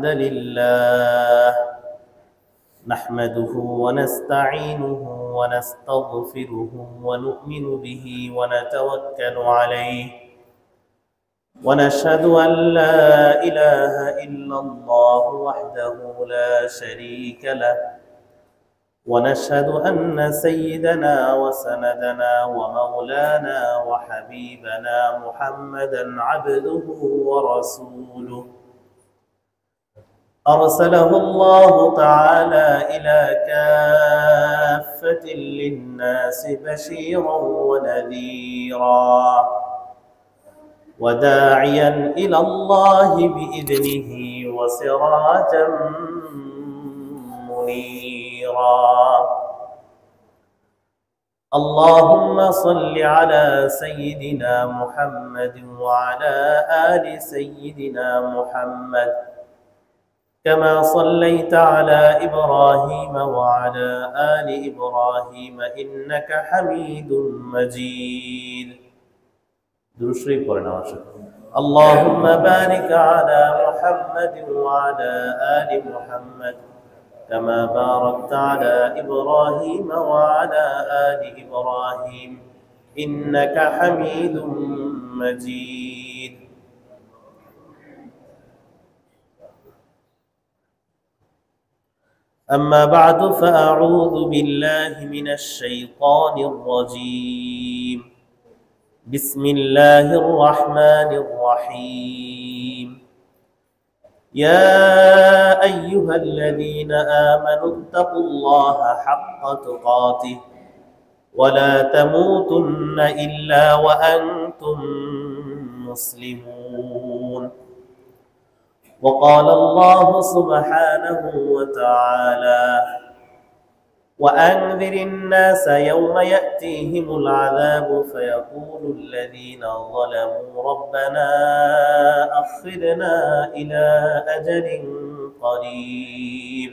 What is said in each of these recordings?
الحمد لله نحمده ونستعينه ونستغفره ونؤمن به ونتوكل عليه ونشهد أن لا إله إلا الله وحده لا شريك له ونشهد أن سيدنا وسندنا ومولانا وحبيبنا محمدا عبده ورسوله أرسله الله تعالى إلى كافة للناس بشيرا ونذيرا وداعيا إلى الله بإذنه وسراجا منيرا اللهم صل على سيدنا محمد وعلى آل سيدنا محمد كما صليت على إبراهيم وعلى آل إبراهيم إنك حميد مجيد. اللهم بارك على محمد وعلى آل محمد كما باركت على إبراهيم وعلى آل إبراهيم إنك حميد مجيد. أما بعد فأعوذ بالله من الشيطان الرجيم. بسم الله الرحمن الرحيم. يا أيها الذين آمنوا اتقوا الله حق تقاته ولا تموتن إلا وأنتم مسلمون. وقال الله سبحانه وتعالى وأنذر الناس يوم يأتيهم العذاب فيقول الذين ظلموا ربنا أخرنا إلى أجل قريب.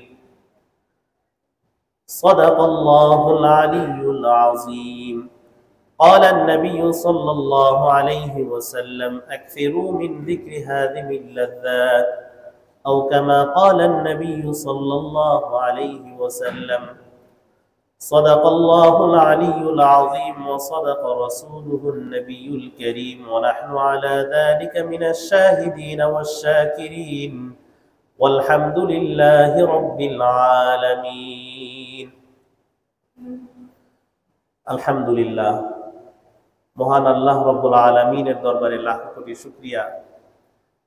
صدق الله العلي العظيم. قال النبي صلى الله عليه وسلم أكثروا من ذكر هذه اللذات أو كما قال النبي صلى الله عليه وسلم. صدق الله العلي العظيم وصدق رسوله النبي الكريم ونحن على ذلك من الشاهدين والشاكرين والحمد لله رب العالمين. الحمد لله মহান আল্লাহ রব্বুল আলামিনের দরবারে লাখ কোটি শুকরিয়া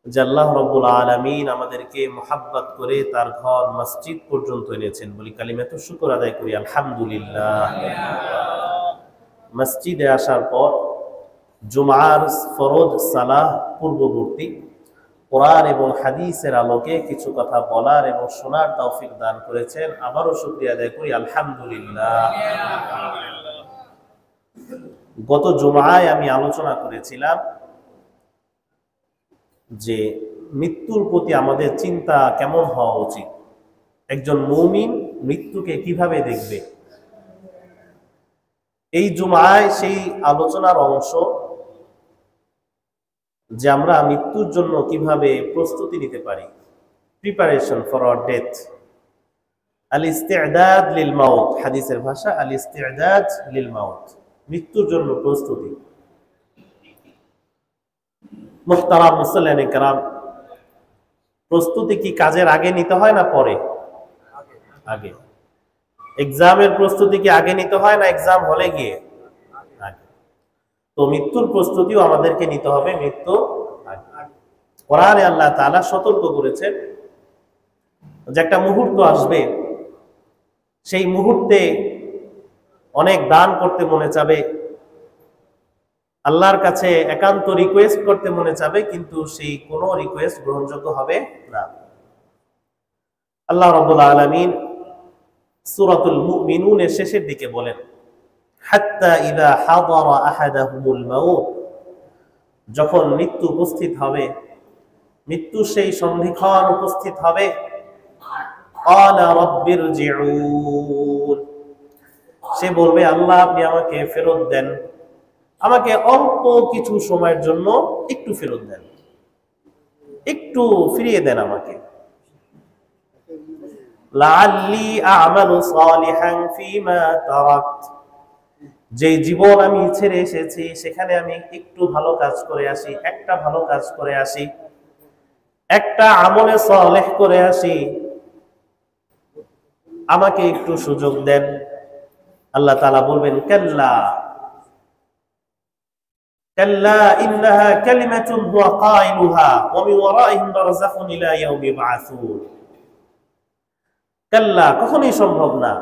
যে আল্লাহ রব্বুল আলামিন আমাদেরকে মুহাব্বত করে তার ঘর মসজিদ পর্যন্ত এনেছেন। বলি কালিমাতু শুকর আদায় করি আলহামদুলিল্লাহ। মসজিদে আসার পর জুমার ফরজ সালাহ পূর্ববর্তী কোরআন এবং হাদিসের আলোকে কিছু কথা বলার এবং শোনার তৌফিক দান করেছেন। আবারও শুকরিয়া আদায় করি আলহামদুলিল্লাহ। গত জুমায় আমি আলোচনা করেছিলাম যে মৃত্যুর প্রতি আমাদের চিন্তা কেমন হওয়া উচিত, একজন মুমিন মৃত্যুকে কিভাবে দেখবে। এই জুমায় সেই আলোচনার অংশ যে আমরা মৃত্যুর জন্য কিভাবে প্রস্তুতি নিতে পারি, প্রিপারেশন ফর আওয়ার ডেথ। আল ইস্তিআদাদ লিল মাউত, হাদিসের ভাষা আল ইস্তিআদাদ লিল মাউত, মৃত্যুর জন্য প্রস্তুতি। মুহতারাম মুসল্লিয়ানে কেরাম, প্রস্তুতি কি কাজের আগে নিতে হয় না পরে? আগে। এক্সামের প্রস্তুতি কি আগে নিতে হয় না এক্সাম হলে গিয়ে? আগে। তো মৃত্যুর প্রস্তুতিও আমাদেরকে নিতে হবে মৃত্যু আগে। কোরআনে আল্লাহ তাআলা সতর্ক করেছেন যে একটা মুহূর্ত আসবে, সেই মুহূর্তে অনেক দান করতে মনে চাবে, আল্লাহর কাছে একান্ত রিকোয়েস্ট করতে মনে চাবে, কিন্তু সেই কোনো রিকোয়েস্ট গ্রহণযোগ্য হবে না। আল্লাহ রাব্বুল আলামিন সূরাতুল মুমিনুনের শেষের দিকে বলেন হাত্তা ইযা হাদারা আহাদাহুমুল মাউত, যখন মৃত্যু উপস্থিত হবে, মৃত্যু সেই সন্ধিক্ষণ উপস্থিত হবে, ক্বালা রাব্বিরজিউন, সে বলবে আল্লাহ আপনি আমাকে ফেরত দেন, আমাকে অল্প কিছু সময়ের জন্য একটু ফেরত দেন, একটু ফিরিয়ে দেন আমাকে। লাআল্লি আ'মালু সালিহান ফীমা তারাকত, যে জীবন আমি ছেড়ে এসেছি সেখানে আমি একটু ভালো কাজ করে আসি, একটা ভালো কাজ করে আসি, একটা আমলে সালেহ করে আসি, আমাকে একটু সুযোগ দেন। আল্লাহ তাআলা বলবেন কাল্লা কাল্লা ইন্নাহা কালিমাতুন হুয়া কাইলুহা ওয়া মিন ওয়ারাইহিম বারযাখুন ইলা ইয়াউমি ইবআসুন। কাল্লা, কখনোই সম্ভব না।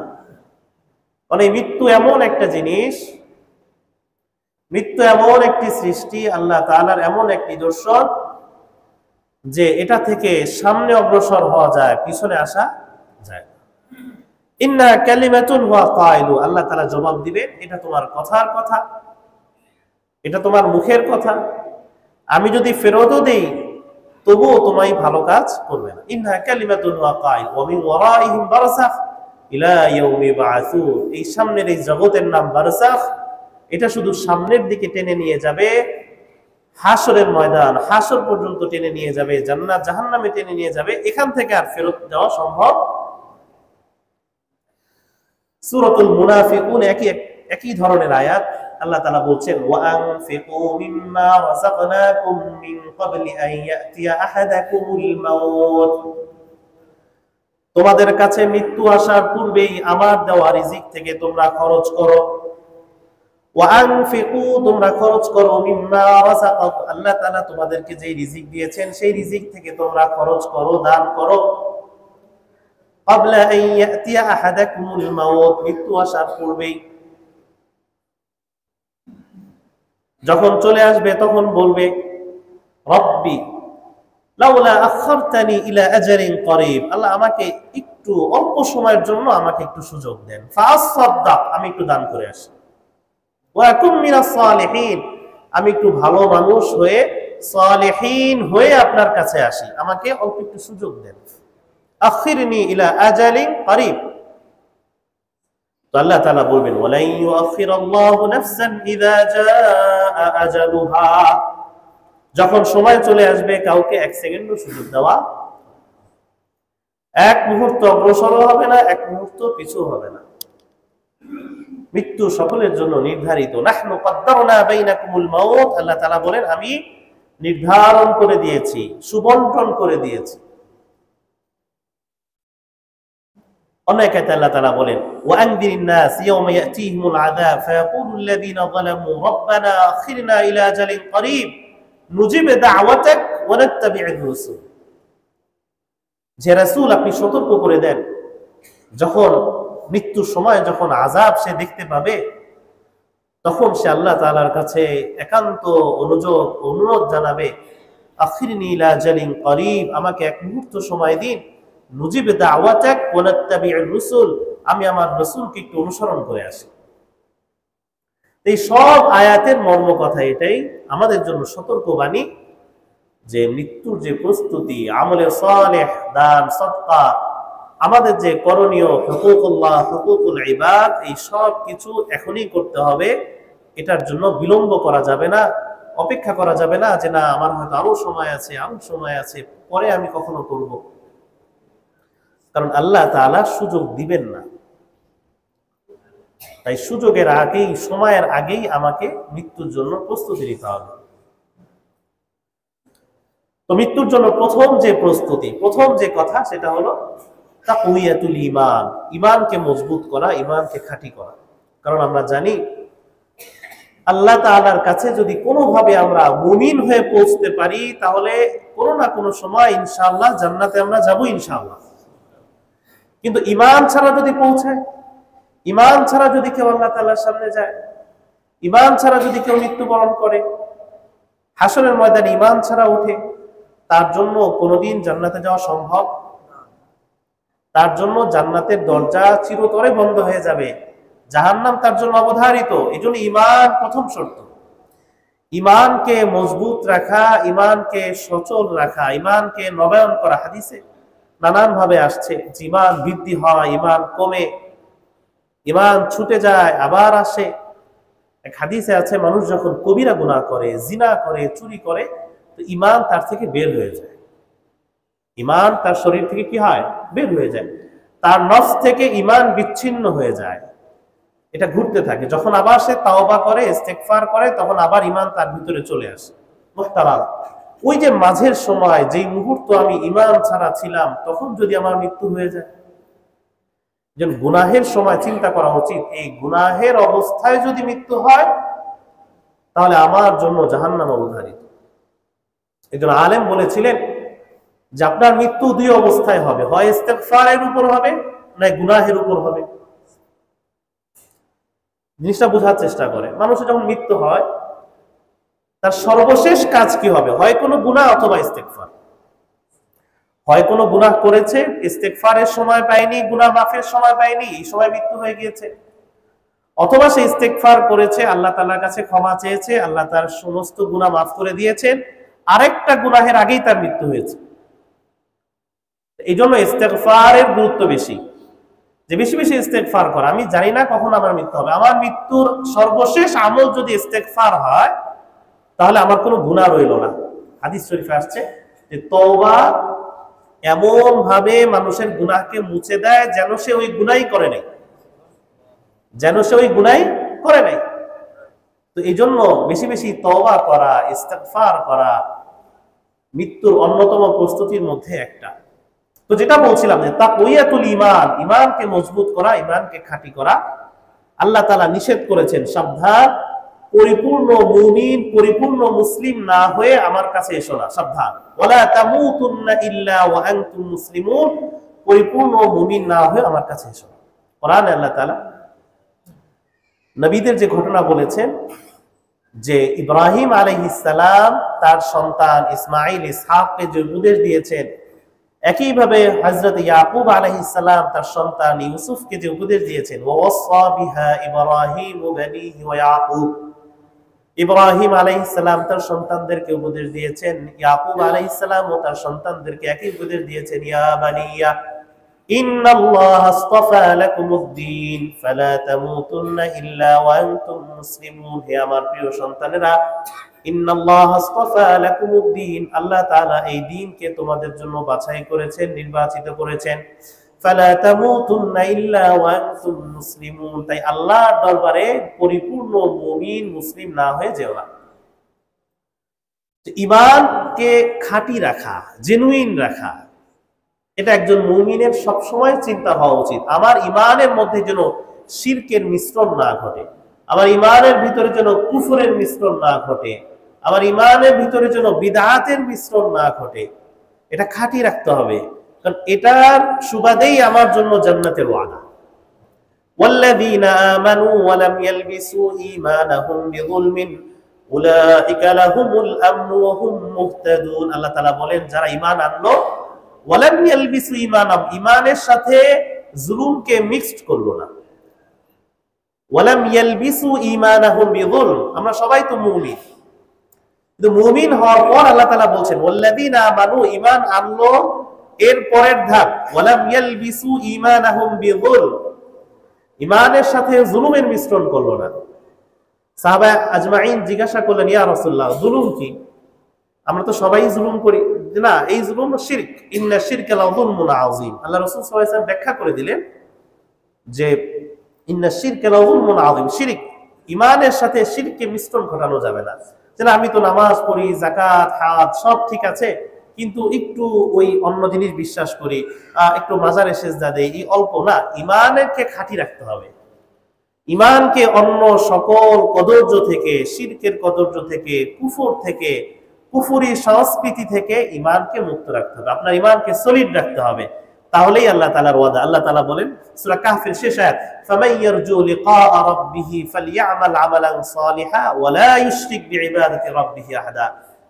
মানে মৃত্যু এমন একটা জিনিস, মৃত্যু এমন একটি সৃষ্টি, আল্লাহ তাআলার এমন এক নিদর্শন যে এটা থেকে সামনে অগ্রসর হওয়া যায়, পিছনে আসা যায়। ইন্না কালিমাতুন হুয়া কাইলু, আল্লাহ তাআলা জবাব দিবেন এটা তোমার কথার কথা, এটা তোমার মুখের কথা, আমি যদি ফেরতও দেই তবুও তোমায় ভালো কাজ করবে না। ইন্না কালিমাতুন হুয়া কাইল ওয়া মিন ওয়ারাইহিম বারযাখ ইলা ইয়াউমি ইবআসুন, এই সামনের এই জগতের নাম বারযাখ, এটা শুধু সামনের দিকে টেনে নিয়ে যাবে, হাসরের ময়দান, হাসর পর্যন্ত টেনে নিয়ে যাবে, জান্নাত জাহান্নামে টেনে নিয়ে যাবে, এখান থেকে আর ফেরত যাওয়া সম্ভব। সূরাতুল মুনাফিকুন একই ধরনের আয়াত। আল্লাহ তাআলা বলছেন ওয়া আনফিকু মিম্মা রাযাকনাকুম মিন ক্বাবলি আন ইয়াতিয়া আহাদাকুমুল মাউত, তোমাদের কাছে মৃত্যু আসার পূর্বেই আমার দেওয়া রিজিক থেকে তোমরা খরচ করো। ওয়া আনফিকু, তোমরা খরচ করো, মিম্মা রাযাকাকুম, আল্লাহ তাআলা তোমাদেরকে যে রিজিক দিয়েছেন সেই রিজিক থেকে তোমরা খরচ করো, দান করো। ক্বাবলা আন ইয়াতিয়া আহাদাকুমুল মাউত, মৃত্যু আসার পূর্বেই। যখন চলে আসবে তখন বলবে রব্বি লাউলা আখারতানি ইলা আজালিন করিব, আল্লাহ আমাকে একটু অল্প সময়ের জন্য আমাকে একটু সুযোগ দেন, ফাসাদ্দাক, আমি একটু দান করে আসি, ওয়া আকুম মিনাস সালিহিন, আমি একটু ভালো মানুষ হয়ে সালিহিন হয়ে আপনার কাছে আসি, আমাকে অল্প একটু সুযোগ দেন। আখিরনি ইলা আজালিন করিব, তো আল্লাহ তাআলা বলবেন ওয়ালাই ইউআখিরাল্লাহু নাফসান ইযা জাআ আজালুহা, যখন সময় চলে আসবে কাউকে এক সেকেন্ডও সুযোগ দেওয়া, এক মুহূর্ত অগ্রসর হবে না, এক মুহূর্ত পিছু হবে না। মৃত্যু সকলের জন্য নির্ধারিত। নাহনু কদ্দারনা বাইনাকুমুল মাউত, আল্লাহ তাআলা বলেন আমি নির্ধারণ করে দিয়েছি, সুবন্টন করে দিয়েছি। অনেক আয়াতে আল্লাহ তাআলা বলেন ওয়া আনদিরিন নাস ইয়াওমা ইয়াতিহিমুল আযাব ফায়াকুলুল্লাযীনা যালামু রাব্বানা আখিরনা ইলা আজালিন করিব নুজিব দাওয়াতাক ওয়া নাত্তাবি'র রাসূল, যে রাসূল আপনি সতর্ক করে দেন যখন মৃত্যুর সময় যখন আযাব সে দেখতে পাবে তখন সে আল্লাহ তাআলার কাছে একান্ত অনুরোধ জানাবে আখিরনি ইলা আজালিন করিব, আমাকে এক মুহূর্ত সময় দিন, নুজিব দাওয়াতাক ওয়া নাত্তাবি'র রাসূল, আমি আমার রাসূলকে একটু অনুসরণ করে আসি। এই সব আয়াতের মর্ম কথা এটাই, আমাদের জন্য সতর্কবাণী যে মৃত্যুর যে প্রস্তুতি, আমলে সালেহ, দান, সাদকা, আমাদের যে করণীয় হুকুকুল্লাহ, হুকুকুল ইবাদ, এই সব কিছু এখনই করতে হবে। এটার জন্য বিলম্ব করা যাবে না, অপেক্ষা করা যাবে না যে না আমার হয়তো আরো সময় আছে, পরে আমি কখনো করব। কারণ আল্লাহ তাআলা সুযোগ দিবেন না, তাই সুযোগের আগেই, সময়ের আগেই আমাকে মৃত্যুর জন্য প্রস্তুতি নিতে হবে। তো মৃত্যুর জন্য প্রথম যে প্রস্তুতি, প্রথম যে কথা সেটা হলো তাকওয়াতুল ঈমান, ঈমানকে মজবুত করা, ঈমানকে খাঁটি করা। কারণ আমরা জানি আল্লাহ তাআলার কাছে যদি কোনোভাবে আমরা মুমিন হয়ে পৌঁছতে পারি তাহলে কোনো না কোনো সময় ইনশাআল্লাহ জান্নাতে আমরা যাব ইনশাআল্লাহ। কিন্তু ঈমান ছাড়া যদি পৌঁছায়, ঈমান ছাড়া যদি কেউ আল্লাহ তাআলার সামনে যায়, ঈমান ছাড়া যদি কেউ মৃত্যুবরণ করে, হাসরের ময়দানে ঈমান ছাড়া ওঠে, তার জন্য কোনোদিন জান্নাতে যাওয়া সম্ভব? তার জন্য জান্নাতের দরজা চিরতরে বন্ধ হয়ে যাবে, জাহান্নাম তার জন্য অবধারিত। এই জন্য ঈমান প্রথম শর্ত। ঈমানকে মজবুত রাখা, ঈমানকে সচল রাখা, ঈমানকে নবায়ন করা। হাদিসে নানান ভাবে আসছে, ঈমান বৃদ্ধি হয়, ঈমান কমে, ঈমান ছুটে যায় আবার আসে। এক হাদিসে আছে মানুষ যখন কবিরা গুনাহ করে, জিনা করে, চুরি করে, তো ঈমান তার থেকে বের হয়ে যায়, ঈমান তার শরীর থেকে কি হয়? বের হয়ে যায়। তার নফস থেকে ঈমান বিচ্ছিন্ন হয়ে যায়, এটা ঘুরতে থাকে। যখন আবার সে তাওবা করে, ইস্তেগফার করে, তখন আবার ঈমান তার ভিতরে চলে আসে। মুহতারাম, ওই যে মাঝের সময় যেই মুহূর্ত আমি ঈমান ছাড়া ছিলাম, তখন যদি আমার মৃত্যু হয়ে যায়, যেন গুনাহের সময় চিন্তা করা উচিত, এই গুনাহের অবস্থায় যদি মৃত্যু হয় তাহলে আমার জন্য জাহান্নাম অবধারিত। একজন আলেম বলেছিলেন যে আপনার মৃত্যু দুই অবস্থায় হবে, হয় ইস্তেগফারের উপর হবে, না গুনাহের উপর হবে। জিনিসটা বোঝার চেষ্টা করে। মানুষের যখন মৃত্যু হয় তার সর্বশেষ কাজ কি হবে? হয় কোনো গুনাহ অথবা ইস্তেগফার। হয় কোনো গুনাহ করেছে, ইস্তেগফারের সময় পায়নি, গুনাহ মাফের সময় পায়নি, এই সময় মৃত্যু হয়ে গিয়েছে, অথবা সে ইস্তেগফার করেছে, আল্লাহ তাআলার কাছে ক্ষমা চেয়েছে, আল্লাহ তার সমস্ত গুনাহ মাফ করে দিয়েছেন, আরেকটা গুনাহের আগেই তার মৃত্যু হয়েছে। এই জন্য ইস্তেগফারের গুরুত্ব বেশি, যে বেশি বেশি ইস্তেগফার করা। আমি জানি না কখন আমার মৃত্যু হবে, আমার মৃত্যুর সর্বশেষ আমল যদি ইস্তেগফার হয় তাহলে আমার কোনো গুনাহ রইল না। হাদিস শরীফে আসছে যে তওবা এমন ভাবে মানুষের গুনাহকে মুছে দেয় যেন সে ওই গুনাহই করে নাই, যেন সে ওই গুনাহই করে নাই। তো এই জন্য বেশি বেশি তওবা করা, ইস্তেগফার করা মৃত্যুর অন্যতম প্রস্তুতির মধ্যে একটা। তো যেটা বলছিলাম যে তাকওয়াতুল ঈমান, ঈমানকে মজবুত করা, ঈমানকে খাঁটি করা, আল্লাহ তাআলা নিষেধ করেছেন, সাবধান, পরিপূর্ণ মুমিন, পরিপূর্ণ মুসলিম না হয়ে আমার কাছে এসো না, সাবধান। ওয়ালা তামুতুন্না ইল্লা ওয়া আনতুম মুসলিমুন, পরিপূর্ণ মুমিন না হয়ে আমার কাছে এসো না। কোরআনে আল্লাহ তাআলা নবীদের যে ঘটনা বলেছেন, যে ইব্রাহিম আলাইহিস সালাম তার সন্তান ইসমাঈল, ইসহাককে যে উপদেশ দিয়েছেন, একইভাবে হযরত ইয়াকুব আলাইহিস সালাম তার সন্তান ইউসুফকে যে উপদেশ দিয়েছেন, ওয়াসা বিহা ইব্রাহিম বানিহি ওয়া ইয়াকুব, ইব্রাহিম আলাইহিস সালাম তার সন্তানদেরকে উপদেশ দিয়েছেন, ইয়াকুব আলাইহিস সালাম ও তার সন্তানদেরকে একই উপদেশ দিয়েছেন, ইয়া বানিয়া ইন্নাল্লাহা আসতাফা লাকুমুদ-দ্বীন ফালা তামুতুন্না ইল্লা ওয়া আনতুম মুসলিমুন। হে আমার প্রিয় সন্তানেরা, ইন্নাল্লাহা আসতাফা লাকুমুদ-দ্বীন, আল্লাহ তাআলা এই দ্বীনকে তোমাদের জন্য বাছাই করেছেন, নির্বাচিত করেছেন। ফালা তামুতুন্না ইল্লা ওয়া আনতুম মুসলিমুন, তাই আল্লাহর দরবারে পরিপূর্ণ মুমিন, মুসলিম না হয়ে যেও না। ঈমানকে খাঁটি রাখা, জেনুইন রাখা, এটা একজন মুমিনের সবসময় চিন্তা হওয়া উচিত। আমার ঈমানের মধ্যে যেন শিরকের মিশ্রণ না ঘটে, আমার ঈমানের ভিতরে যেন কুফরের মিশ্রণ না ঘটে, আমার ঈমানের ভিতরে যেন বিদআতের মিশ্রণ না ঘটে। এটা খাঁটি রাখতে হবে, কারণ এটার সুবাদেই আমার জন্য জান্নাতের ওয়াদা। ওয়াল্লাযীনা আমানু ওয়া লাম ইয়ালবিসু ঈমানাহুম বিযুলমিন উলাইকা লাহুমুল আমনু ওয়া হুম মুহতাদুন। আল্লাহ তাআলা বলেন, যারা ঈমান আনলো, ওয়ালাম ইয়ালবিসু ঈমানাহুম, ঈমানের সাথে জুলুমকে মিক্সড করলো না। ওয়ালাম ইয়ালবিসু ঈমানাহুম বিযুলম, আমরা সবাই তো মুমিন, কিন্তু মুমিন হওয়ার পর আল্লাহ তাআলা বলছেন ওয়াল্লাযীনা আমানু, ঈমান আনলো, এর পরের ধাপ ওয়ালাম ইয়ালবিসু ঈমানাহুম বিযুলম, ঈমানের সাথে জুলুমের মিশ্রণ করলো না। সাহাবা আজমাইন জিজ্ঞাসা করলেন, ইয়া রাসূলুল্লাহ, জুলুম কি? আমরা তো সবাই জুলুম করি। না, এই জুলুম শিরক, ইন্না শিরকা লাযুলমুন আযীম। আল্লাহ রাসূল সাল্লাল্লাহু আলাইহি ওয়াসাল্লাম ব্যাখ্যা করে দিলেন যে ইন্না শিরকা লাযুলমুন আযীম, শিরক, ঈমানের সাথে শিরকে মিশ্রণ ঘটানো যাবে না। যেন আমি তো নামাজ পড়ি, যাকাত, হজ সব ঠিক আছে, কিন্তু একটু ওই অন্য জিনিস বিশ্বাস করি, একটু মাজারে সেজদা দেই, এই অল্প না। ঈমানকে খাঁটি রাখতে হবে, ঈমানকে অন্য সকল কদর্য থেকে, শিরকের কদর্য থেকে, কুফর থেকে, কুফরি সংস্কৃতি থেকে ঈমানকে মুক্ত রাখতে হবে, আপনার ঈমানকে সলিড রাখতে হবে। তাহলেই আল্লাহ তাআলার ওয়াদা। আল্লাহ তাআলা বলেন সূরা কাহফের শেষ আয়াত, ফামান ইয়ারজু লিকা রাব্বিহি ফালইয়ামাল আমালান সালিহা ওয়া লা ইউশরিক বিইবাদাতি রাব্বিহি আহাদা।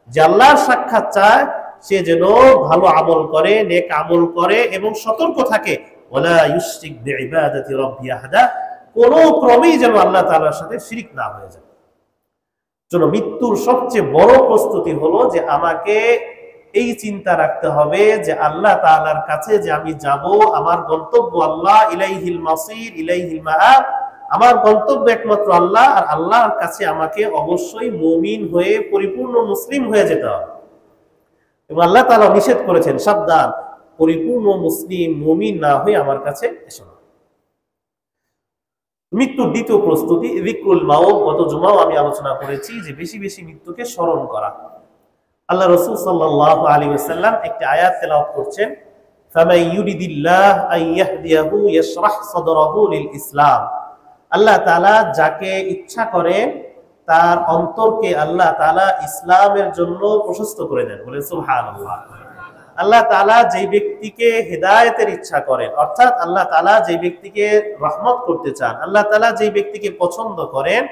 যে আল্লাহর সাক্ষাৎ চায় সে যেন ভালো আমল করে, নেক আমল করে এবং সতর্ক থাকে, ওয়া লা ইউশরিক বিইবাদাতি রাব্বিহি আহাদা, কোনো ক্রমেই যেন আল্লাহ তাআলার সাথে শিরক না হয়ে যায়। জন্য মৃত্যুর সবচেয়ে বড় প্রস্তুতি হলো যে আমাকে এই চিন্তা রাখতে হবে যে আল্লাহ তাআলার কাছে যে আমি যাব, আমার গন্তব্য আল্লাহ, ইলাইহিল মাসির ইলাইহিল মাআব, আমার গন্তব্য একমাত্র আল্লাহ, আর আল্লাহর কাছে আমাকে অবশ্যই মুমিন হয়ে পরিপূর্ণ মুসলিম হয়ে যেতে হবে। এবং আল্লাহ তাআলা নিষেধ করেছেন, সাবধান, পরিপূর্ণ মুসলিম মুমিন না হয়ে আমার কাছে এসো না। মৃত্যুর দ্বিতীয় প্রস্তুতি যিকরুল মাউত। গত জুমাও আমি আলোচনা করেছি যে বেশি বেশি মৃত্যুকে স্মরণ করা। আল্লাহ রাসূল সাল্লাল্লাহু আলাইহি ওয়াসাল্লাম একটি আয়াত তেলাওয়াত করছেন, ফামান ইউরিদিল্লাহ আন ইয়াহদিয়াহু ইয়াশরাহ সাদরাহু লিল ইসলাম। আল্লাহ তাআলা যাকে ইচ্ছা করেন তার অন্তরকে আল্লাহ তাআলা ইসলামের জন্য প্রশস্ত করে দেন। বলেন সুবহানাল্লাহ। আল্লাহ তাআলা যেই ব্যক্তিকে হেদায়েতের ইচ্ছা করেন, অর্থাৎ আল্লাহ তাআলা যেই ব্যক্তিকে রহমত করতে চান, আল্লাহ তাআলা যেই ব্যক্তিকে পছন্দ করেন,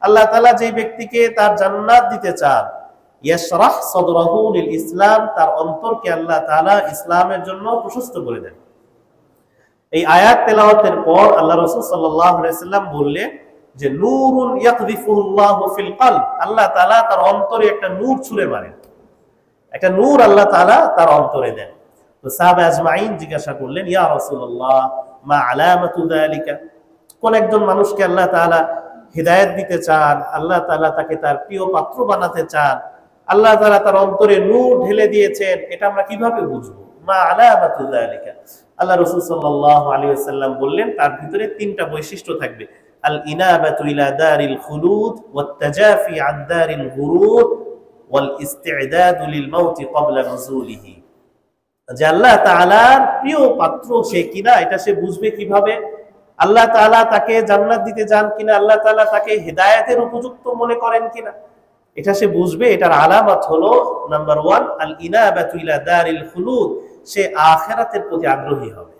আল্লাহ তাআলা যেই ব্যক্তিকে তার জান্নাত দিতে চান, ইয়াশরাহ সাদরাহু লিল ইসলাম, তার অন্তরকে আল্লাহ তাআলা ইসলামের জন্য প্রশস্ত করে দেন। এই আয়াত তেলাওয়াতের পর আল্লাহ রাসূল সাল্লাল্লাহু আলাইহি ওয়াসাল্লাম বললেন যে নূরুন ইয়াকযিফুল্লাহু ফিল কলব, আল্লাহ তাআলা তার অন্তরে একটা নূর ছুঁড়ে মারেন, একটা নূর আল্লাহ তাআলা তার অন্তরে দেন। তো সাহাবা আজমাইন জিজ্ঞাসা করলেন, ইয়া রাসূলুল্লাহ মা আলামাতু যালিকা, কোন একজন মানুষকে আল্লাহ তাআলা হিদায়াত দিতে চান, আল্লাহ তাআলা তাকে তার প্রিয় পাত্র বানাতে চান, আল্লাহ তাআলা তার অন্তরে নূর ঢেলে দিয়েছেন, এটা আমরা কিভাবে বুঝবো? মা আলামাতু যালিকা, আল্লাহ রাসূল সাল্লাল্লাহু আলাইহি ওয়াসাল্লাম বললেন তার ভিতরে তিনটা বৈশিষ্ট্য থাকবে, আল ইনাবাতু ইলা দারিল খুলুদ ওয়াত তাজাফি আন দারিল গুরুর ওয়াল ইস্তি'দাদু লিল মাউত ক্বাবলা নুজুলিহি। যে আল্লাহ তাআলার প্রিয় পাত্র সে কিনা এটা সে বুঝবে কিভাবে? আল্লাহ তাআলা তাকে জান্নাত দিতে চান কিনা, আল্লাহ তাআলা তাকে হেদায়েতের উপযুক্ত মনে করেন কিনা, এটা সে বুঝবে। এটার আলামত হলো নাম্বার 1 আল ইনাবাতু ইলা দারিল খুলুদ, সে আখিরাতের প্রতি আগ্রহী হবে,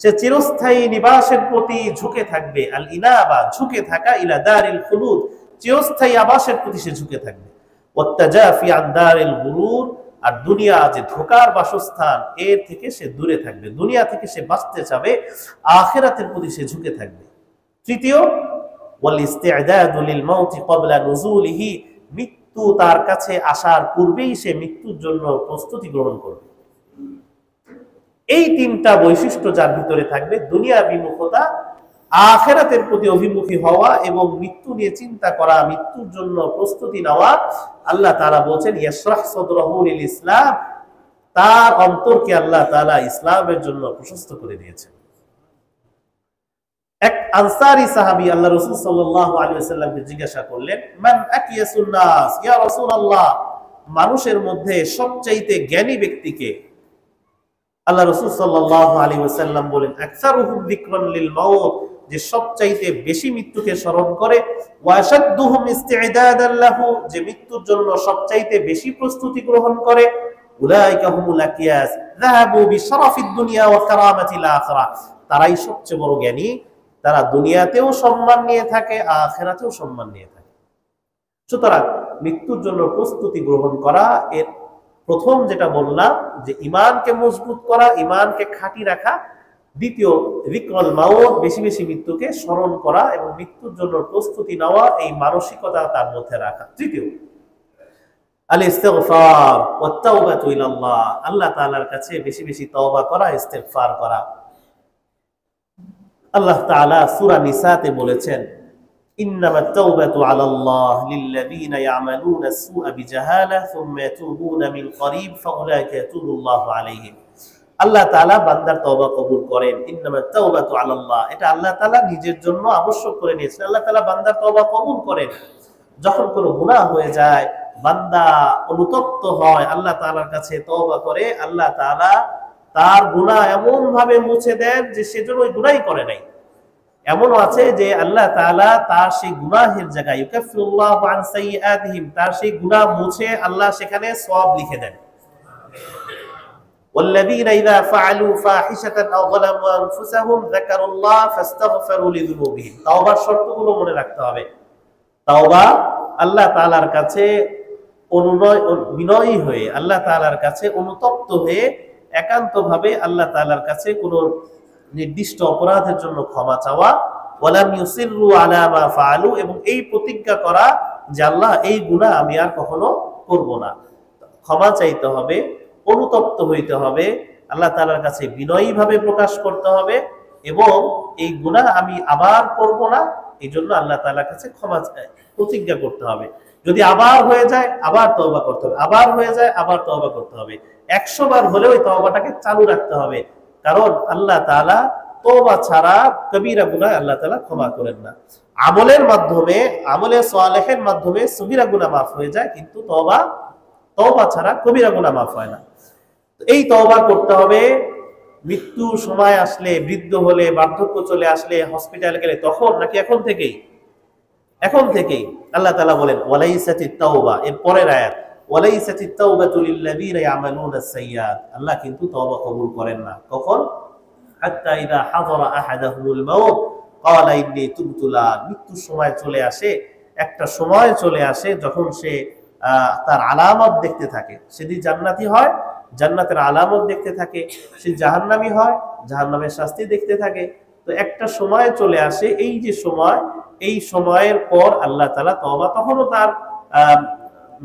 সে চিরস্থায়ী নিবাসের প্রতি ঝুঁকে থাকবে। আল ইনাবা ঝুঁকে থাকা, ইলা দারিল খুলুদ চিরস্থায়ী আবাসের প্রতি সে ঝুঁকে থাকবে। ওয়াত তাজাফি আন দারিল গুরুর, আর দুনিয়া যে ধোঁকার বাসস্থান এর থেকে সে দূরে থাকবে, দুনিয়া থেকে সে বাঁচতে চাবে, আখিরাতের প্রতি সে ঝুঁকে থাকবে। তৃতীয় ওয়াল ইস্তি'দাদু লিল মাউত ক্বাবলা নুজুলিহি, মৃত্যু তার কাছে আসার পূর্বেই সে মৃত্যুর জন্য প্রস্তুতি গ্রহণ করবে। এই তিনটা বৈশিষ্ট্য যার ভিতরে থাকবে, দুনিয়া বিমুখতা, আখিরাতের প্রতি অভিমুখী হওয়া এবং মৃত্যু নিয়ে চিন্তা করা, মৃত্যুর জন্য প্রস্তুতি নেওয়া, আল্লাহ তাআলা বলেন ইয়াশরাহ সাদরাহু লিল ইসলাম, তার অন্তরকে আল্লাহ তাআলা ইসলামের জন্য প্রশস্ত করে দিয়েছেন। এক আনসারী সাহাবী আল্লাহ রাসূল সাল্লাল্লাহু আলাইহি ওয়াসাল্লামকে জিজ্ঞাসা করলেন, মান আকিয়াসুন নাস ইয়া রাসূলুল্লাহ, মানুষের মধ্যে সবচাইতে জ্ঞানী ব্যক্তি কে? আল্লাহ রাসূল সাল্লাল্লাহু আলাইহি ওয়াসাল্লাম বলেন, আকসারুহুম যিকরান লিল মাউত, যে সবচাইতে বেশি মৃত্যুকে স্মরণ করে, ওয়া আশাদ্দুহুম ইস্তি'দাদান লাহু, যে মৃত্যুর জন্য সবচাইতে বেশি প্রস্তুতি গ্রহণ করে, উলাইকা হুমুল আকিয়াস যাহাবু বিশরাফিদ দুনিয়া ওয়া কারামাতিল আখিরাহ, তারাই সবচেয়ে বড় জ্ঞানী, তারা দুনিয়াতেও সম্মান নিয়ে থাকে, আখিরাতেও সম্মান নিয়ে থাকে। সুতরাং মৃত্যুর জন্য প্রস্তুতি গ্রহণ করা, এর প্রথম যেটা বললাম যে ঈমানকে মজবুত করা, ঈমানকে খাঁটি রাখা। দ্বিতীয় যিকরুল মাউত, বেশি বেশি মৃত্যুকে স্মরণ করা এবং মৃত্যুর জন্য প্রস্তুতি নেওয়া, এই মানসিকতা তার মধ্যে রাখা। তৃতীয় আল ইস্তিগফার ওয়াত তাওবাতু ইলাল্লাহ, আল্লাহ তাআলার কাছে বেশি বেশি তওবা করা, ইস্তিগফার করা। আল্লাহ তাআলা সূরা নিসাতে বলেছেন, ইন্নামাত তাওবাতু আলাল্লাহ লিল্লাযীনা ইয়ামালুনা আস-সুআ বিজাহালা সুম্মা ইয়াতুবুনা মিন করিব ফাউলাইকা ইয়াতুবুল্লাহু আলাইহিম। আল্লাহ তাআলা বান্দার তওবা কবুল করেন। ইন্নামাত তাওবাতু আলাল্লাহ, এটা আল্লাহ তাআলা নিজের জন্য আবশ্যক করে নিয়েছেন। আল্লাহ তাআলা বান্দার তওবা কবুল করেন। যখন কোনো গুনাহ হয়ে যায়, বান্দা অনুতপ্ত হয়, আল্লাহ তাআলার কাছে তওবা করে, আল্লাহ তাআলা তার গুনাহ এমন ভাবে মুছে দেন যে সেজন্য ওই গুনাহই করে নাই। এমনও আছে যে আল্লাহ তাআলা তার সেই গুনাহের জায়গায় ইউকাফিরুল্লাহু আন সাইয়্যাতিহিম, তার সেই গুনাহ মুছে আল্লাহ সেখানে সওয়াব লিখে দেন। ওয়াল্লাযীনা ইযা ফাআলু ফাহিশাতান আও যালামু আনফুসাহুম যাকারুল্লাহ ফাস্তাগফিরু লিযুনুবিহিম। তাওবার শর্তগুলো মনে রাখতে হবে। তাওবা আল্লাহ তাআলার কাছে বিনয়ী হয়ে, আল্লাহ তাআলার কাছে অনুতপ্ত হয়ে, একান্তভাবে আল্লাহ তাআলার কাছে কোনো নির্দিষ্ট অপরাধের জন্য ক্ষমা চাওয়া, ওয়ালাম ইউসিররু আলা মা ফাআলু, এবং এই প্রতিজ্ঞা করা যে আল্লাহ এই গুনাহ আমি আর কখনো করব না। ক্ষমা চাইতে হবে, অনুতপ্ত হইতে হবে, আল্লাহ তাআলার কাছে বিনয়ীভাবে প্রকাশ করতে হবে এবং এই গুনাহ আমি আবার করব না, এই জন্য আল্লাহ তাআলার কাছে ক্ষমা প্রতিজ্ঞা করতে হবে। যদি আবার হয়ে যায় আবার তওবা করতে হবে, আবার হয়ে যায় আবার তওবা করতে হবে। 100 বার হলেও ওই তওবাটাকে চালু রাখতে হবে, কারণ আল্লাহ তাআলা তওবা ছাড়া কবিরা গুনাহ আল্লাহ তাআলা ক্ষমা করেন না। আমলের মাধ্যমে, আমলে সালেহের মাধ্যমে সগীরা গুনাহ মাফ হয়ে যায়, কিন্তু তওবা ছাড়া কবিরা গুনাহ মাফ হয় না। এই তওবা করতে হবে মৃত্যু সময় আসলে, বৃদ্ধ হলে, বার্ধক্য চলে আসলে, হসপিটালে গেলে তখন, নাকি এখন থেকেই? এখন থেকেই। আল্লাহ তাআলা বলেন ওয়ালাইসাতিত তাওবা, এর পরের আয়াত ওয়ালাইসাতিত তাওবাতু লিল্লাযিনা ইয়ামালুনাস সাইয়্যাত, আল্লাহ কিন্তু তওবা কবুল করেন না। কখন? হাত্তা ইযা হাযারা আহাদাহুমুল মাউত ক্বালা ইন্নী তুবতু আল, মৃত্যুর সময় চলে আসে, একটা সময় চলে আসে যখন সে তার আলামত দেখতে থাকে। সেদিন জান্নাতি হয়, জান্নাতের আলামত দেখতে থাকে, সে জাহান্নামী হয়, জাহান্নামের শাস্তি দেখতে থাকে। তো একটা সময় চলে আসে, এই যে সময়, এই সময়ের পর আল্লাহ তাআলা তওবা, তখনও তার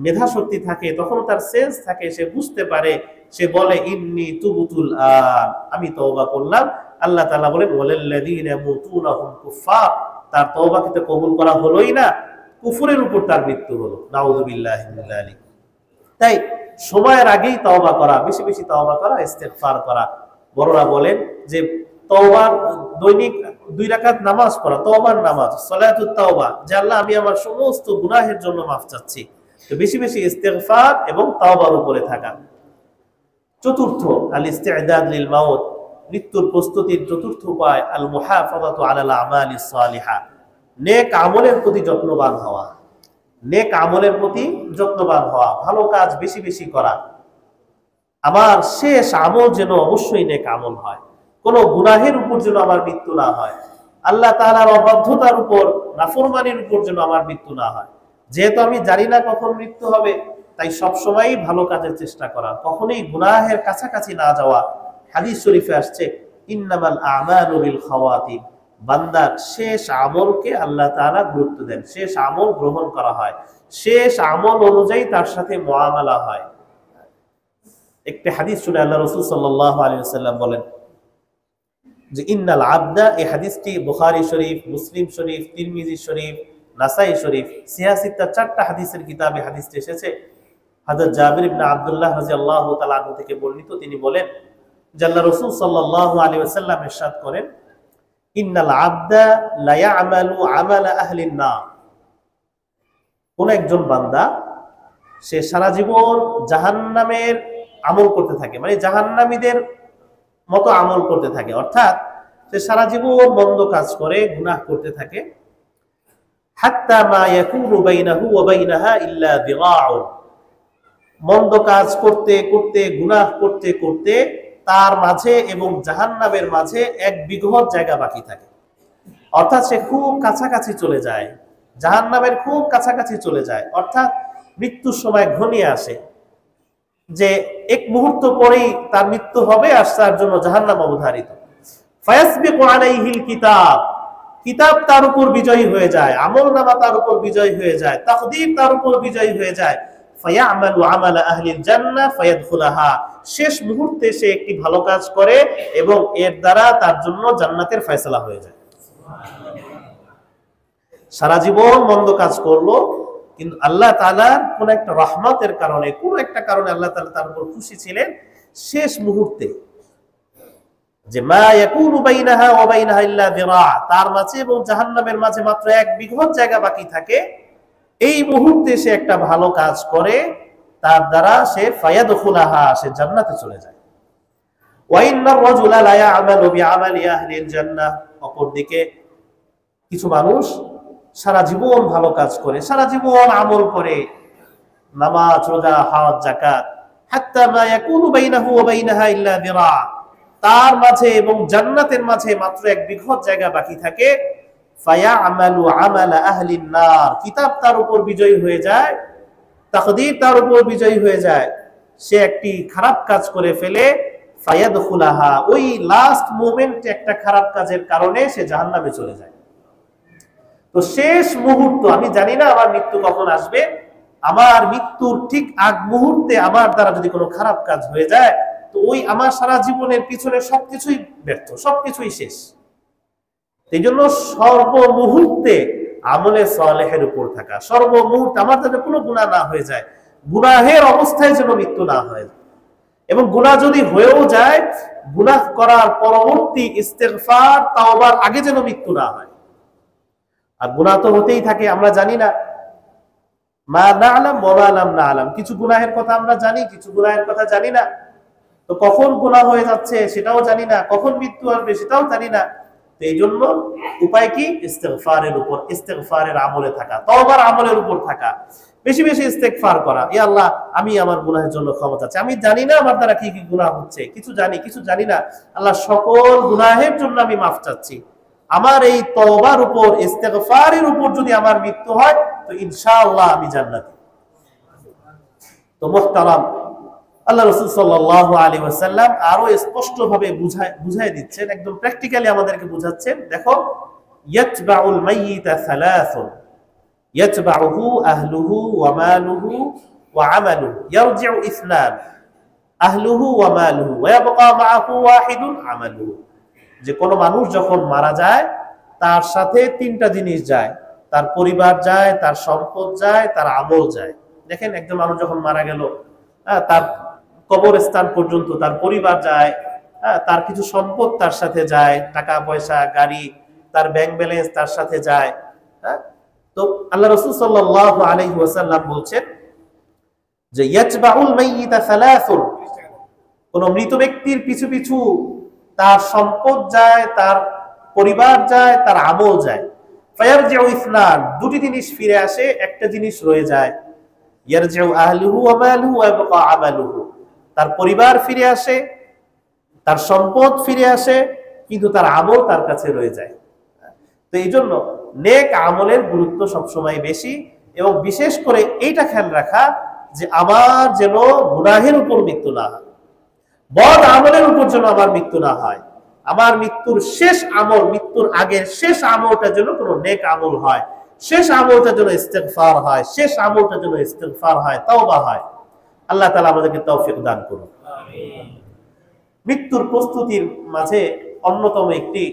মেধা শক্তি থাকে, তখনও তার সেন্স থাকে, সে বুঝতে পারে, সে বলে ইন্নী তুবতুল আন, আমি তওবা করলাম। আল্লাহ তাআলা বলেন ওয়ালাল্লাযীনা ইয়ামুতুনা হুম কুফার, তার তওবাকে তো কবুল করা হলোই না, কুফরের উপর তার মৃত্যু হলো। নাউযুবিল্লাহি মিন যালিক। তাই সময়ের আগেই তওবা করা, বেশি বেশি তওবা করা, ইস্তেগফার করা। বড়রা বলেন যে তওবার দৈনিক 2 রাকাত নামাজ পড়া, তওবার নামাজ, সালাতুত তাওবা, যে আল্লাহ আমি আমার সমস্ত গুনাহের জন্য মাফ চাচ্ছি। তো বেশি বেশি ইস্তেগফার এবং তাওবার উপরে থাকা। চতুর্থ আল ইস্তি'দাদ লিল মাউত, মৃত্যুর প্রস্তুতির চতুর্থ উপায় আল মুহাফাযাতু আলাল আমালিস সালিহা, নেক আমলের প্রতি যত্নবান হওয়া। নেক আমলের প্রতি যত্নবান হওয়া, ভালো কাজ বেশি বেশি করা। আমার শেষ আমল যেন অবশ্যই নেক আমল হয়, কোনো গুনাহের উপর যেন আমার মৃত্যু না হয়, আল্লাহ তাআলার অবাধ্যতার উপর, নাফরমানির উপর যেন আমার মৃত্যু না হয়। যেহেতু আমি জানি না কখন মৃত্যু হবে, তাই সবসময়ই ভালো কাজের চেষ্টা করা, কখনোই গুনাহের কাছাকাছি না যাওয়া। হাদিস শরীফে আসছে ইন্নামাল আমালু বিল খাওয়াতিম, বান্দার শেষ আমলকে আল্লাহ তাআলা গুরুত্ব দেন, শেষ আমল গ্রহণ করা হয়, শেষ আমল অনুযায়ী তার সাথে মুআমালা হয়। একটি হাদিস শুনে আল্লাহ রাসূল সাল্লাল্লাহু আলাইহি ওয়াসাল্লাম বলেন যে ইন্নাল আবদা, এই হাদিসটি বুখারী শরীফ, মুসলিম শরীফ, তিরমিজি শরীফ, নাসাই শরীফ, সিয়াসিত্তা 4টা হাদিসের কিতাবে হাদিসটি এসেছে। হযরত জাবির ইবনে আব্দুল্লাহ রাদিয়াল্লাহু তাআলা আনহু থেকে বর্ণিত, তিনি বলেন যে আল্লাহ রাসূল সাল্লাল্লাহু আলাইহি ওয়াসাল্লাম ইরশাদ করেন ইন্নাল আবদা লা ইয়ামালু আমালা আহলিন নার, কোন একজন বান্দা সে সারা জীবন জাহান্নামের আমল করতে থাকে, মানে জাহান্নামীদের মতো আমল করতে থাকে, অর্থাৎ সে সারা জীবন মন্দ কাজ করে, গুনাহ করতে থাকে। হাত্তা মা ইয়াকুনু বাইনাহু ওয়া বাইনাহা ইল্লা যিরাউন, মন্দ কাজ করতে করতে, গুনাহ করতে করতে তার মাঝে এবং জাহান্নামের মাঝে 1 বিঘত জায়গা বাকি থাকে। অর্থাৎ সে খুব কাছাকাছি চলে যায়, জাহান্নামের খুব কাছাকাছি চলে যায়, অর্থাৎ মৃত্যুর সময় ঘনিয়ে আসে, যে 1 মুহূর্ত পরেই তার মৃত্যু হবে, আর তার জন্য জাহান্নাম অবধারিত। ফায়াসবিকু আলাইহিল কিতাব, কিতাব তার উপর বিজয়ী হয়ে যায়, আমলনামা তার উপর বিজয়ী হয়ে যায়, তাকদীর তার উপর বিজয়ী হয়ে যায়। ফায়ামালু আমালা আহলিল জান্নাহ ফায়াদখুলাহা, শেষ মুহূর্তে সে একটি ভালো কাজ করে এবং এর দ্বারা তার জন্য জান্নাতের ফয়সালা হয়ে যায়। সারা জীবন মন্দ কাজ করলো, কিন্তু আল্লাহ তাআলার কোন একটা রহমতের কারণে, কোন একটা কারণে আল্লাহ তাআলা তার উপর খুশি ছিলেন, শেষ মুহূর্তে যে মা ইয়াকুনু বাইনাহা ওয়া বাইনাহা ইল্লা যিরা, তার মাঝে এবং জাহান্নামের মাঝে মাত্র 1 বিঘত জায়গা বাকি থাকে, এই মুহূর্তে সে একটা ভালো কাজ করে, তার দ্বারা সে ফায়াদখুলাহা, সে জান্নাতে চলে যায়। ওয়া ইন্নার রাজুলা লা ইয়ামালু বিআমালি আহলিল জান্নাহ, অপরদিকে কিছু মানুষ সারা জীবন ভালো কাজ করে, সারা জীবন আমল করে, নামাজ, রোজা, হজ, যাকাত, হাত্তা মা ইয়াকুনু বাইনাহু ওয়া বাইনাহা ইল্লা যিরা, তার মাঝে এবং জান্নাতের মাঝে মাত্র 1 বিঘত জায়গা বাকি থাকে। ফায়ামালু আমালা আহলিন নার, কিতাব তার উপর বিজয়ী হয়ে যায়, তাকদীর তার উপর বিজয়ী হয়ে যায়, সে একটি খারাপ কাজ করে ফেলে। ফায়াদখুলাহা, ওই লাস্ট মোমেন্টে একটা খারাপ কাজের কারণে সে জাহান্নামে চলে যায়। তো শেষ মুহূর্ত, আমি জানি না আমার মৃত্যু কখন আসবে, আমার মৃত্যুর ঠিক আগ মুহূর্তে আমার দ্বারা যদি কোনো খারাপ কাজ হয়ে যায়, তো ওই আমার সারা জীবনের পিছনে সবকিছুই ব্যর্থ, সবকিছুই শেষ। এই জন্য সর্বমুহূর্তে আমলে সালেহের উপর থাকা, সর্বমুহূর্তে আমার যাতে কোনো গুনাহ না হয়ে যায়, গুনাহের অবস্থায় যেন মৃত্যু না হয়, এবং গুনাহ যদি হয়েও যায় গুনাহ করার পরবর্তী ইস্তেগফার তাওবার আগে যেন মৃত্যু না হয়। আর গুনাহ তো হতেই থাকে, আমরা জানি না, মা না'লাম ওয়া মা লাম না'লাম, কিছু গুনাহের কথা আমরা জানি, কিছু গুনাহের কথা জানি না। তো কখন গুনাহ হয়ে যাচ্ছে সেটাও জানি না, কখন মৃত্যু আসবে সেটাও জানি না। তো এই জন্য উপায় কি? ইস্তেগফারের উপর, ইস্তেগফারের আমলে থাকা, তওবার আমলের উপর থাকা, বেশি বেশি ইস্তেগফার করা। ইয়া আল্লাহ, আমি আমার গুনাহের জন্য ক্ষমা চাচ্ছি, আমি জানি না আমার দ্বারা কি কি গুনাহ হচ্ছে, কিছু জানি কিছু জানি না, আল্লাহ সকল গুনাহের জন্য আমি মাফ চাচ্ছি। আমার এই তওবার উপর, ইস্তেগফারের উপর যদি আমার মৃত্যু হয় তো ইনশাআল্লাহ আমি জান্নাতি। তো মুহতারাম, আল্লাহ রাসূল সাল্লাল্লাহু আলাইহি ওয়াসাল্লাম আরো স্পষ্ট ভাবে বুঝায় দিচ্ছেন, একদম প্র্যাকটিক্যালি আমাদেরকে বুঝাচ্ছেন। দেখো, ইয়াতবাউল মাইয়িতা সালাসুন, ইয়াতবাউহু আহলুহু ওয়া মালুহু ওয়া আমালুহু, ইয়ারজিউ ইসনান, আহলুহু ওয়া মালুহু ওয়া ইয়াবকা মাআহু ওয়াহিদুন আমালুহু। যে কোনো মানুষ যখন মারা যায় তার সাথে তিনটা জিনিস যায়, তার পরিবার যায়, তার সম্পদ যায়, তার আমল যায়। দেখেন, একজন মানুষ যখন মারা গেল, তার কবরস্থান পর্যন্ত তার পরিবার যায়, তার কিছু সম্পদ তার সাথে যায়, টাকা পয়সা, গাড়ি, তার ব্যাংক ব্যালেন্স তার সাথে যায়। তো আল্লাহ রাসূল সাল্লাল্লাহু আলাইহি ওয়াসাল্লাম বলছেন যে ইয়াতবাউল মাইয়িতা সালাসুন, কোন মৃত ব্যক্তির পিছু পিছু তার সম্পদ যায়, তার পরিবার যায়, তার আমল যায়। ফায়ারজিউ ইসনান, দুটি জিনিস ফিরে আসে, একটা জিনিস রয়ে যায়। ইয়ারজিউ আহলুহু ওয়া মালুহু ওয়া ইয়াবকা আমালুহু, তার পরিবার ফিরে আসে, তার সম্পদ ফিরে আসে, কিন্তু তার আমল তার কাছে রয়ে যায়। তো এই জন্য নেক আমলের গুরুত্ব সবসময় বেশি, এবং বিশেষ করে এইটা খেয়াল রাখা যে আমার যেন গুনাহের উপর মৃত্যু না হয়, বদ আমলের উপর যেন আমার মৃত্যু না হয়। আমার মৃত্যুর শেষ আমল, মৃত্যুর আগের শেষ আমলটা যেন কোনো নেক আমল হয়, শেষ আমলটা যেন ইস্তেগফার হয়, শেষ আমলটা যেন ইস্তেগফার হয়, তাওবা হয়। আল্লাহ তাআলা আমাদেরকে তৌফিক দান করুন। আমিন। মৃত্যুর প্রস্তুতির মাঝে অন্যতম একটি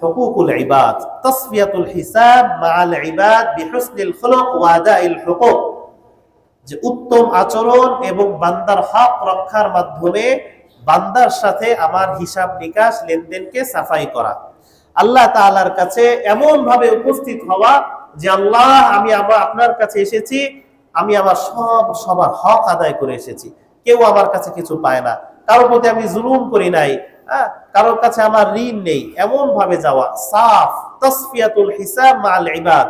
হুকুকুল ইবাদ, তাসফিয়াতুল হিসাব মাআল ইবাদ বিহুসনিল খুলুক ওয়া আদাইল হুকুক, যে উত্তম আচরণ এবং বান্দার হক রক্ষার মাধ্যমে বান্দার সাথে আমার হিসাব নিকাশ, লেনদেনকে সাফাই করা। আল্লাহ তাআলার কাছে এমন ভাবে উপস্থিত হওয়া যে আল্লাহ, আমি আপনার কাছে এসেছি, আমি আমার সবার হক আদায় করে এসেছি, কেউ আমার কাছে কিছু পায় না, কারোর প্রতি আমি জুলুম করি নাই, কারোর কাছে আমার ঋণ নেই, এমন ভাবে যাওয়া। সাফ, তাসফিয়াতুল হিসাব মাআল ইবাদ,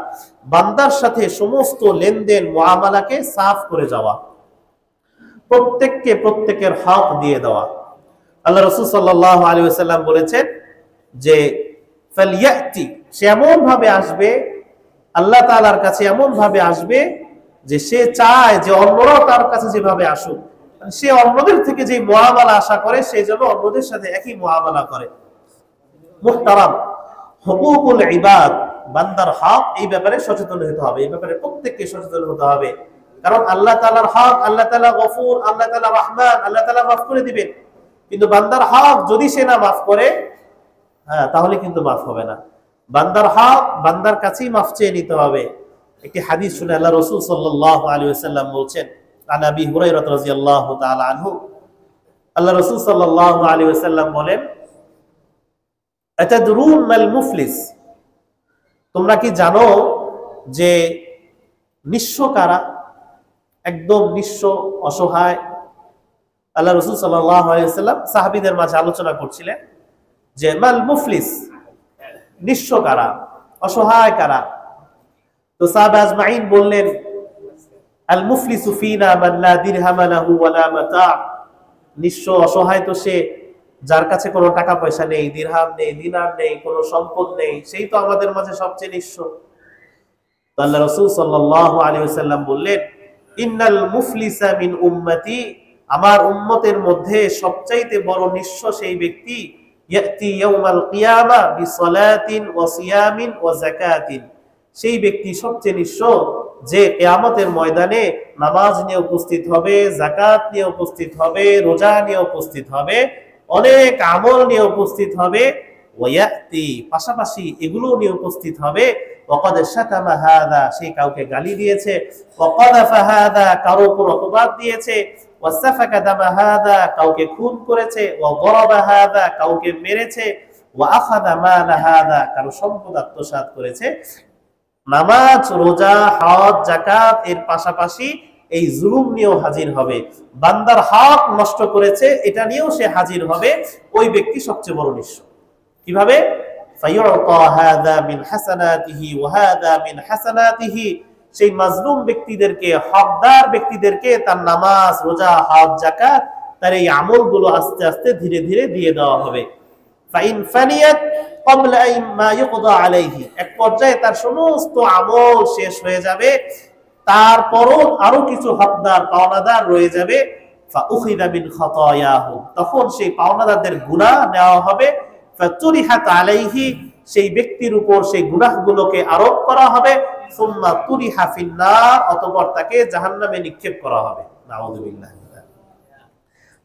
বান্দার সাথে সমস্ত লেনদেন মুআমালাকে সাফ করে যাওয়া, প্রত্যেককে প্রত্যেকের হক দিয়ে দেওয়া। আল্লাহ রাসূল সাল্লাল্লাহু আলাইহি ওয়াসাল্লাম বলেছেন যে ফালইয়াতি, সে এমন ভাবে আসবে, আল্লাহ তাআলার কাছে এমন ভাবে আসবে যে সে চায় যে অন্যরাও তার কাছে যেভাবে আসুক, সে অন্যদের থেকে যে মুআমালা আশা করে সে যেন অন্যদের সাথে একই মুআমালা করে। মুহতারাম, হুকুকুল ইবাদ, বান্দার হক, এই ব্যাপারে সচেতন হতে হবে, এই ব্যাপারে প্রত্যেককে সচেতন হতে হবে। কারণ আল্লাহ তাআলার হক, আল্লাহ তাআলা গফুর, আল্লাহ তাআলা রহমান, আল্লাহ তাআলা মাফ করে দিবেন। কিন্তু বান্দার হক যদি সে না মাফ করে, তাহলে কিন্তু মাফ হবে না। বান্দার হক বান্দার কাছেই মাফ চেয়ে নিতে হবে। একটি হাদিস শুনে আল্লাহ রাসূল সাল্লাল্লাহু আলাইহি ওয়াসাল্লাম বলছেন, আন আবি হুরায়রা রাদিয়াল্লাহু তাআলা আনহু, আল্লাহ রাসূল সাল্লাল্লাহু আলাইহি ওয়াসাল্লাম বলেন, আতাদরুন মাল মুফলিস, তোমরা কি জানো যে নিঃস্ব কারা? একদম নিঃস্ব, অসহায়। আল্লাহ রাসূল সাল্লাল্লাহু আলাইহি ওয়াসাল্লাম সাহাবীদের মাঝে আলোচনা করছিলেন যে মাল মুফলিস, নিঃস্ব কারা, অসহায় কারা? তো সাহাবা আজমাইন বললেন, আল মুফলিসু ফিনা মান লা দিরহাম লাহু ওয়ালা মাতা, নিঃস্ব অসহায় তো সে যার কাছে কোনো টাকা পয়সা নেই, দিরহাম নেই, দিনার নেই, কোনো সম্পদ নেই, সেই তো আমাদের মাঝে সবচেয়ে নিঃস্ব। তো আল্লাহ রাসূল সাল্লাল্লাহু আলাইহি ওয়াসাল্লাম বললেন, ইন্নাল মুফলিসা মিন উম্মতি, আমার উম্মতের মধ্যে সবচাইতে বড় নিঃস্ব সেই ব্যক্তি, ইয়াতি ইয়াউমাল কিয়ামা বিসলাতিন ওয়া সিয়ামিন ওয়া যাকাতিন, সেই ব্যক্তি সবচেয়ে নিঃস্ব যে কিয়ামতের ময়দানে নামাজ নিয়ে উপস্থিত হবে, যাকাত নিয়ে উপস্থিত হবে, রোজা নিয়ে উপস্থিত হবে, অনেক আমল নিয়ে উপস্থিত হবে, ওয়ায়াতি, পাশাপাশি এগুলো নিয়ে উপস্থিত হবে, ওয়াকাদ শাতামা হাযা, সে কাউকে গালি দিয়েছে, ওয়াকাদাফা হাযা, কারো উপর অপবাদ দিয়েছে, ওয়াসাফাকা দামা হাযা, কাউকে খুন করেছে, ওয়া দারাবা হাযা, কাউকে মেরেছে, ওয়া আখাযা মালা হাযা, কারো সম্পদ আত্মসাৎ করেছে। নামাজ, রোজা, হজ, যাকাত এর পাশাপাশি এই জুলুম নিয়েও হাজির হবে। বান্দার হক নষ্ট করেছে এটা নিয়েও সে হাজির হবে। ওই ব্যক্তি সবচেয়ে বড় নিঃস্ব। কিভাবে? ফায়ুতা হাযা মিন হাসানাতিহি ওয়া হাযা মিন হাসানাতিহি, সেই মাজলুম ব্যক্তিদেরকে, হকদার ব্যক্তিদেরকে তার নামাজ, রোজা, হজ, যাকাত, তার এই আমলগুলো আস্তে আস্তে ধীরে ধীরে দিয়ে দেওয়া হবে। ফাইন ফানিয়াত ক্বাবলা মা ইউকদা আলাইহি, এক পর্যায়ে তার সমস্ত আমল শেষ হয়ে যাবে, তারপরও আরো কিছু হকদার, পাওনাদার রয়ে যাবে। ফাউখিযা মিন খাতায়াহুম, তখন সেই পাওনাদারদের গুনাহ নেওয়া হবে। ফাতুরিহাত আলাইহি, সেই ব্যক্তির উপর সেই গুনাহগুলোকে আরোপ করা হবে। সুম্মা তুরিহা ফিন্নার, অতঃপর তাকে জাহান্নামে নিক্ষেপ করা হবে। নাউযুবিল্লাহ।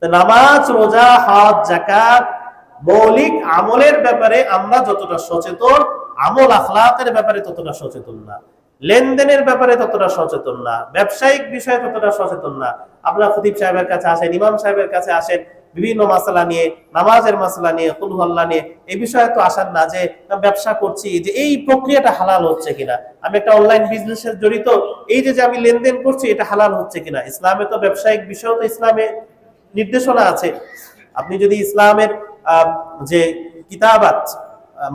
তো নামাজ, রোজা, হজ, যাকাত মৌলিক আমলের ব্যাপারে আমরা যতটা সচেতন, আমল আখলাকের ব্যাপারে ততটা সচেতন না, লেনদেনের ব্যাপারে ততটা সচেতন না, ব্যবসায়িক বিষয়ে ততটা সচেতন না। আপনারা খতিব সাহেবের কাছে আসেন, ইমাম সাহেবের কাছে আসেন, বিভিন্ন মাসলা নিয়ে, নামাজের মাসলা নিয়ে, কুল আল্লাহ নিয়ে, এই বিষয়ে তো আসেন না যে ব্যবসা করছি, যে এই প্রক্রিয়াটা হালাল হচ্ছে কিনা, আমি একটা অনলাইন বিজনেসের জড়িত, এই যে আমি লেনদেন করছি এটা হালাল হচ্ছে কিনা। ইসলামে তো ব্যবসায়িক বিষয়, তো ইসলামে নির্দেশনা আছে। আপনি যদি ইসলামের যে কিতাবাত,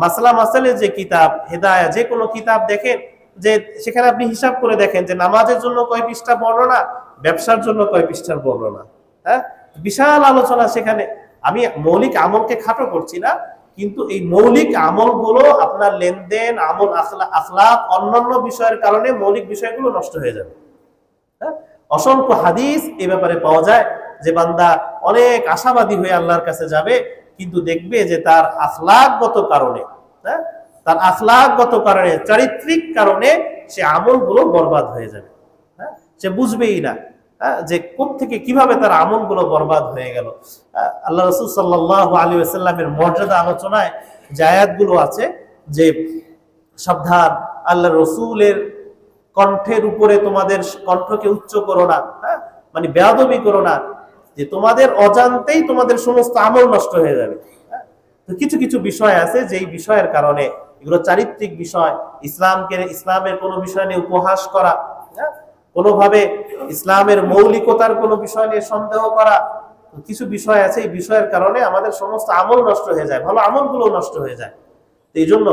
মাসলা মাসালের যে কিতাব, হেদায়া, যে কোনো কিতাব দেখেন, যে সেখানে আপনি হিসাব করে দেখেন যে নামাজের জন্য কয় পৃষ্ঠা বর্ণনা, ব্যবসার জন্য কয় পৃষ্ঠার বর্ণনা। হ্যাঁ, বিশাল আলোচনা সেখানে। আমি মৌলিক আমলকে খাটো করছি না, কিন্তু এই মৌলিক আমলগুলো আপনার লেনদেন, আমল, আখলাক, অন্যান্য বিষয়ের কারণে মৌলিক বিষয়গুলো নষ্ট হয়ে যাবে। হ্যাঁ, অসংখ্য হাদিস এ ব্যাপারে পাওয়া যায় যে বান্দা অনেক আশাবাদী হয়ে আল্লাহর কাছে যাবে, কিন্তু দেখবে যে তার আখলাকগত কারণে, হ্যাঁ, তার আখলাকগত কারণে, চারিত্রিক কারণে সে আমলগুলো বরবাদ হয়ে যাবে। হ্যাঁ, সে বুঝবেই না যে কোত্থেকে কিভাবে তার আমলগুলো বরবাদ হয়ে গেল। আল্লাহ রাসূল সাল্লাল্লাহু আলাইহি ওয়াসাল্লামের মর্যাদা আলোচনায় যে আয়াতগুলো আছে, যে সাবধান, আল্লাহ রসুলের কণ্ঠের উপরে তোমাদের কণ্ঠকে উচ্চ করো না, হ্যাঁ, মানে বেয়াদবি করো না, যে তোমাদের অজান্তেই তোমাদের সমস্ত আমল নষ্ট হয়ে যাবে। তো কিছু কিছু বিষয় আছে যেই বিষয়ের কারণে, এগুলো চারিত্রিক বিষয়, ইসলামের কোনো বিষয় নিয়ে উপহাস করা, কোনোভাবে ইসলামের মৌলিকতার কোনো বিষয় নিয়ে সন্দেহ করা, কিছু বিষয় আছে, এই বিষয়ের কারণে আমাদের সমস্ত আমল নষ্ট হয়ে যায়, ভালো আমলগুলো নষ্ট হয়ে যায়। এই জন্য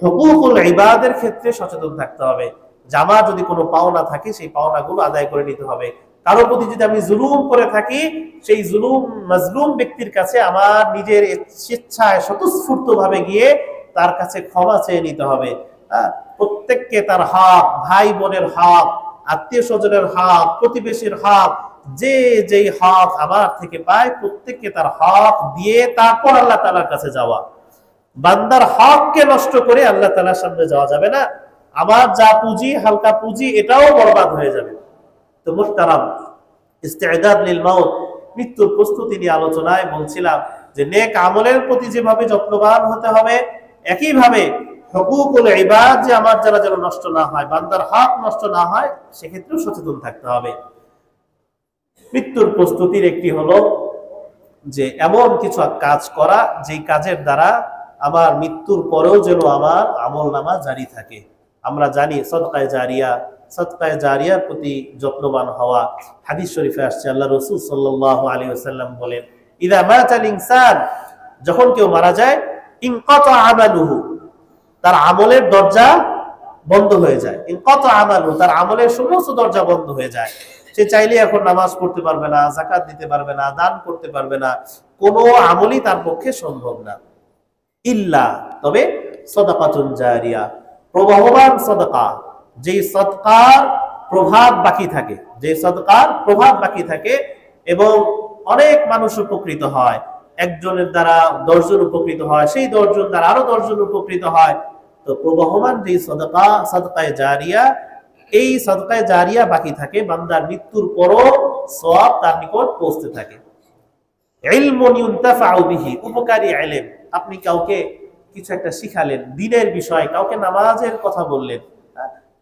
হুকুকুল ইবাদের ক্ষেত্রে সচেতন থাকতে হবে। আমার যদি কোনো পাওনা থাকে, সেই পাওনাগুলো আদায় করে নিতে হবে। কারো প্রতি যদি আমি জুলুম করে থাকি, সেই জুলুম, মাজলুম ব্যক্তির কাছে আমার নিজের স্বেচ্ছায় স্বতঃস্ফূর্ত ভাবে গিয়ে তার কাছে ক্ষমা চেয়ে নিতে হবে। প্রত্যেককে তার হক, ভাই বোনের হক, আত্মীয় স্বজনের হক, প্রতিবেশীর হক, যে যেই হক আমার থেকে পায়, প্রত্যেককে তার হক দিয়ে তারপর আল্লাহ তাআলার কাছে যাওয়া। বান্দার হককে নষ্ট করে আল্লাহ তাআলার সামনে যাওয়া যাবে না। আমার যা পুঁজি, হালকা পুঁজি, এটাও বরবাদ হয়ে যাবে। তো মুহতারাম, ইস্তেদাদ লিল মাউত, মৃত্যুর প্রস্তুতি নিয়ে আলোচনায় বলছিলাম যে নেক আমলের প্রতি যেভাবে যত্নবান হতে হবে, একইভাবে হুকুকুল ইবাদ যে আমার যারা যেন নষ্ট না হয়, বান্দার হক নষ্ট না হয়, সেক্ষেত্রেও সচেতন থাকতে হবে। মৃত্যুর প্রস্তুতির একটি হলো যে এমন কিছু কাজ করা, যেই কাজের দ্বারা আমার মৃত্যুর পরেও যেন আমার আমলনামা জারি থাকে। আমরা জানি সদকায়ে জারিয়া, সদকায়ে জারিয়ার প্রতি যত্নবান হওয়া। হাদিস শরীফে আসছে, আল্লাহ রাসূল সাল্লাল্লাহু আলাইহি ওয়াসাল্লাম বলেন, ইযা মাতাল ইনসান, যখন কেউ মারা যায়, ইনকাতা আমালুহু, তার আমলের দরজা বন্ধ হয়ে যায়। ইনকাতা আমালুহু, তার আমলের সমস্ত দরজা বন্ধ হয়ে যায়। সে চাইলে এখন নামাজ পড়তে পারবে না, যাকাত দিতে পারবে না, দান করতে পারবে না, কোনো আমলই তার পক্ষে সম্ভব না। ইল্লা, তবে সাদাকাতুন জারিয়া, প্রবাহমান সাদাকা, যেই সাদকার প্রভাব বাকি থাকে, যে সাদকার প্রভাব বাকি থাকে এবং অনেক মানুষ উপকৃত হয়, একজনের দ্বারা 10 জন উপকৃত হয়, সেই 10 জন দ্বারা আরো 10 জন উপকৃত হয়। তো প্রবাহমান যে সাদাকা, সাদকায়ে জারিয়া, এই সাদকায়ে জারিয়া বাকি থাকে, বান্দার মৃত্যুর পরও সওয়াব তার নিকট পৌঁছতে থাকে। ইলমুন ইউনতাফাউ বিহি, উপকারী ইলম, আপনি কাউকে কিছু একটা শিখালেন, দিনের বিষয়, কাউকে নামাজের কথা বললেন,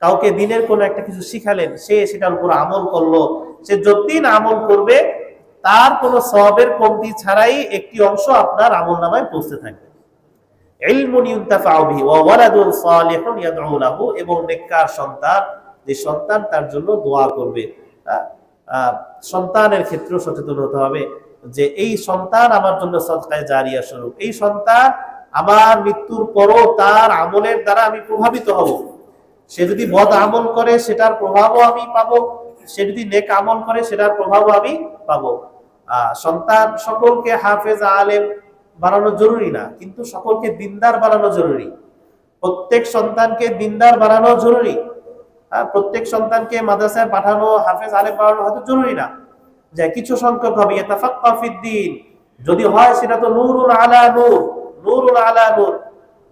কাউকে দিনের কোনো একটা কিছু শিখালেন, সে সেটার উপর আমল করলো, সে যতদিন আমল করবে তার কোনো সওয়াবের কমতি ছাড়াই একটি অংশ আপনার আমলনামায় পৌঁছতে থাকবে। ইলমুন ইউনতাফাউ বিহি ওয়া ওয়ালাদুন সালিহুন ইয়াদউ লাহু, এবং নেককার সন্তান, যে সন্তান তার জন্য দোয়া করবে। সন্তানের ক্ষেত্রেও সচেতন হতে হবে যে এই সন্তান আমার জন্য সদকায়ে জারিয়া স্বরূপ, এই সন্তান আমার মৃত্যুর পরও তার আমলের দ্বারা আমি প্রভাবিত হব। সে যদি বদ আমল করে সেটার প্রভাবও আমি পাবো, সে যদি নেক আমল করে সেটার প্রভাবও আমি পাবো। সন্তান সকলকে হাফেজ আলেম বানানো জরুরি না, কিন্তু সকলকে দিনদার বানানো জরুরি। প্রত্যেক সন্তানকে দিনদার বানানো জরুরি। প্রত্যেক সন্তানকে মাদ্রাসায় পাঠানো, হাফেজ আলেম বানানো হয়তো জরুরি না, যে কিছু সংখ্যক হবে ইয়াতাফাক্কাহু ফিদ্দীন, যদি হয় সেটা তো নূরুন আলা নূর, নূরুন আলা নূর,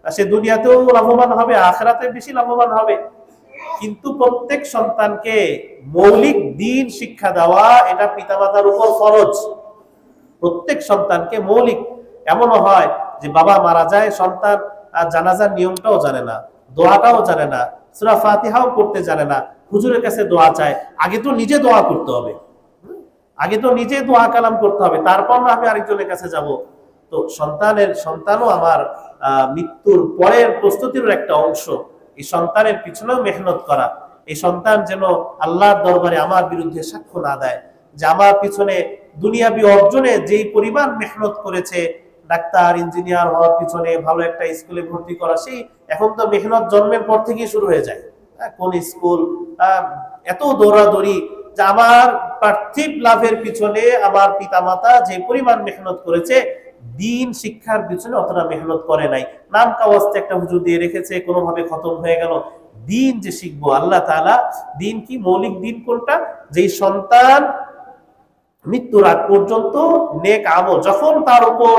সে দুনিয়াতেও লাভবান হবে, আখিরাতে বেশি লাভবান হবে। কিন্তু প্রত্যেক সন্তানকে মৌলিক দ্বীন শিক্ষা দেওয়া এটা পিতামাতার উপর ফরজ। প্রত্যেক সন্তানকে মৌলিক, এমনও হয় যে বাবা মারা যায়, সন্তান জানাজার নিয়মটাও জানে না, দোয়াটাও জানে না, সূরা ফাতিহাও পড়তে জানে না, হুজুরের কাছে দোয়া চায়। আগে তো নিজে দোয়া করতে হবে, আগে তো নিজে দোয়া কালাম করতে হবে, তারপর না আমি আরেকজনের কাছে যাব। তো সন্তানও আমার মৃত্যুর পরের প্রস্তুতির একটা অংশ। এই সন্তানের পিছনেও মেহনত করা, এই সন্তান যেন আল্লাহর দরবারে আমার বিরুদ্ধে সাক্ষ্য না দেয় যে আমার পিছনে দুনিয়াবি অর্জনে যেই পরিমাণ মেহনত করেছে, ডাক্তার ইঞ্জিনিয়ার হওয়ার পিছনে, ভালো একটা স্কুলে ভর্তি করা, সেই এখন তো মেহনত জন্মের পর থেকেই শুরু হয়ে যায়। কোন স্কুল, এত দৌড়াদৌড়ি, যে আমার পার্থিব লাভের পিছনে আমার পিতামাতা যে পরিমাণ মেহনত করেছে, দিন শিক্ষার পিছনে অতটা মেহনত করে নাই। নাম কাওয়াজতে একটা হুজুর দিয়ে রেখেছে, কোনোভাবে খতম হয়ে গেল। দিন যে শিখবো, আল্লাহ তাআলা দিন কি, মৌলিক দিন কোনটা, যেই সন্তান মৃত্যুর আগ পর্যন্ত নেক আমল, যখন তার উপর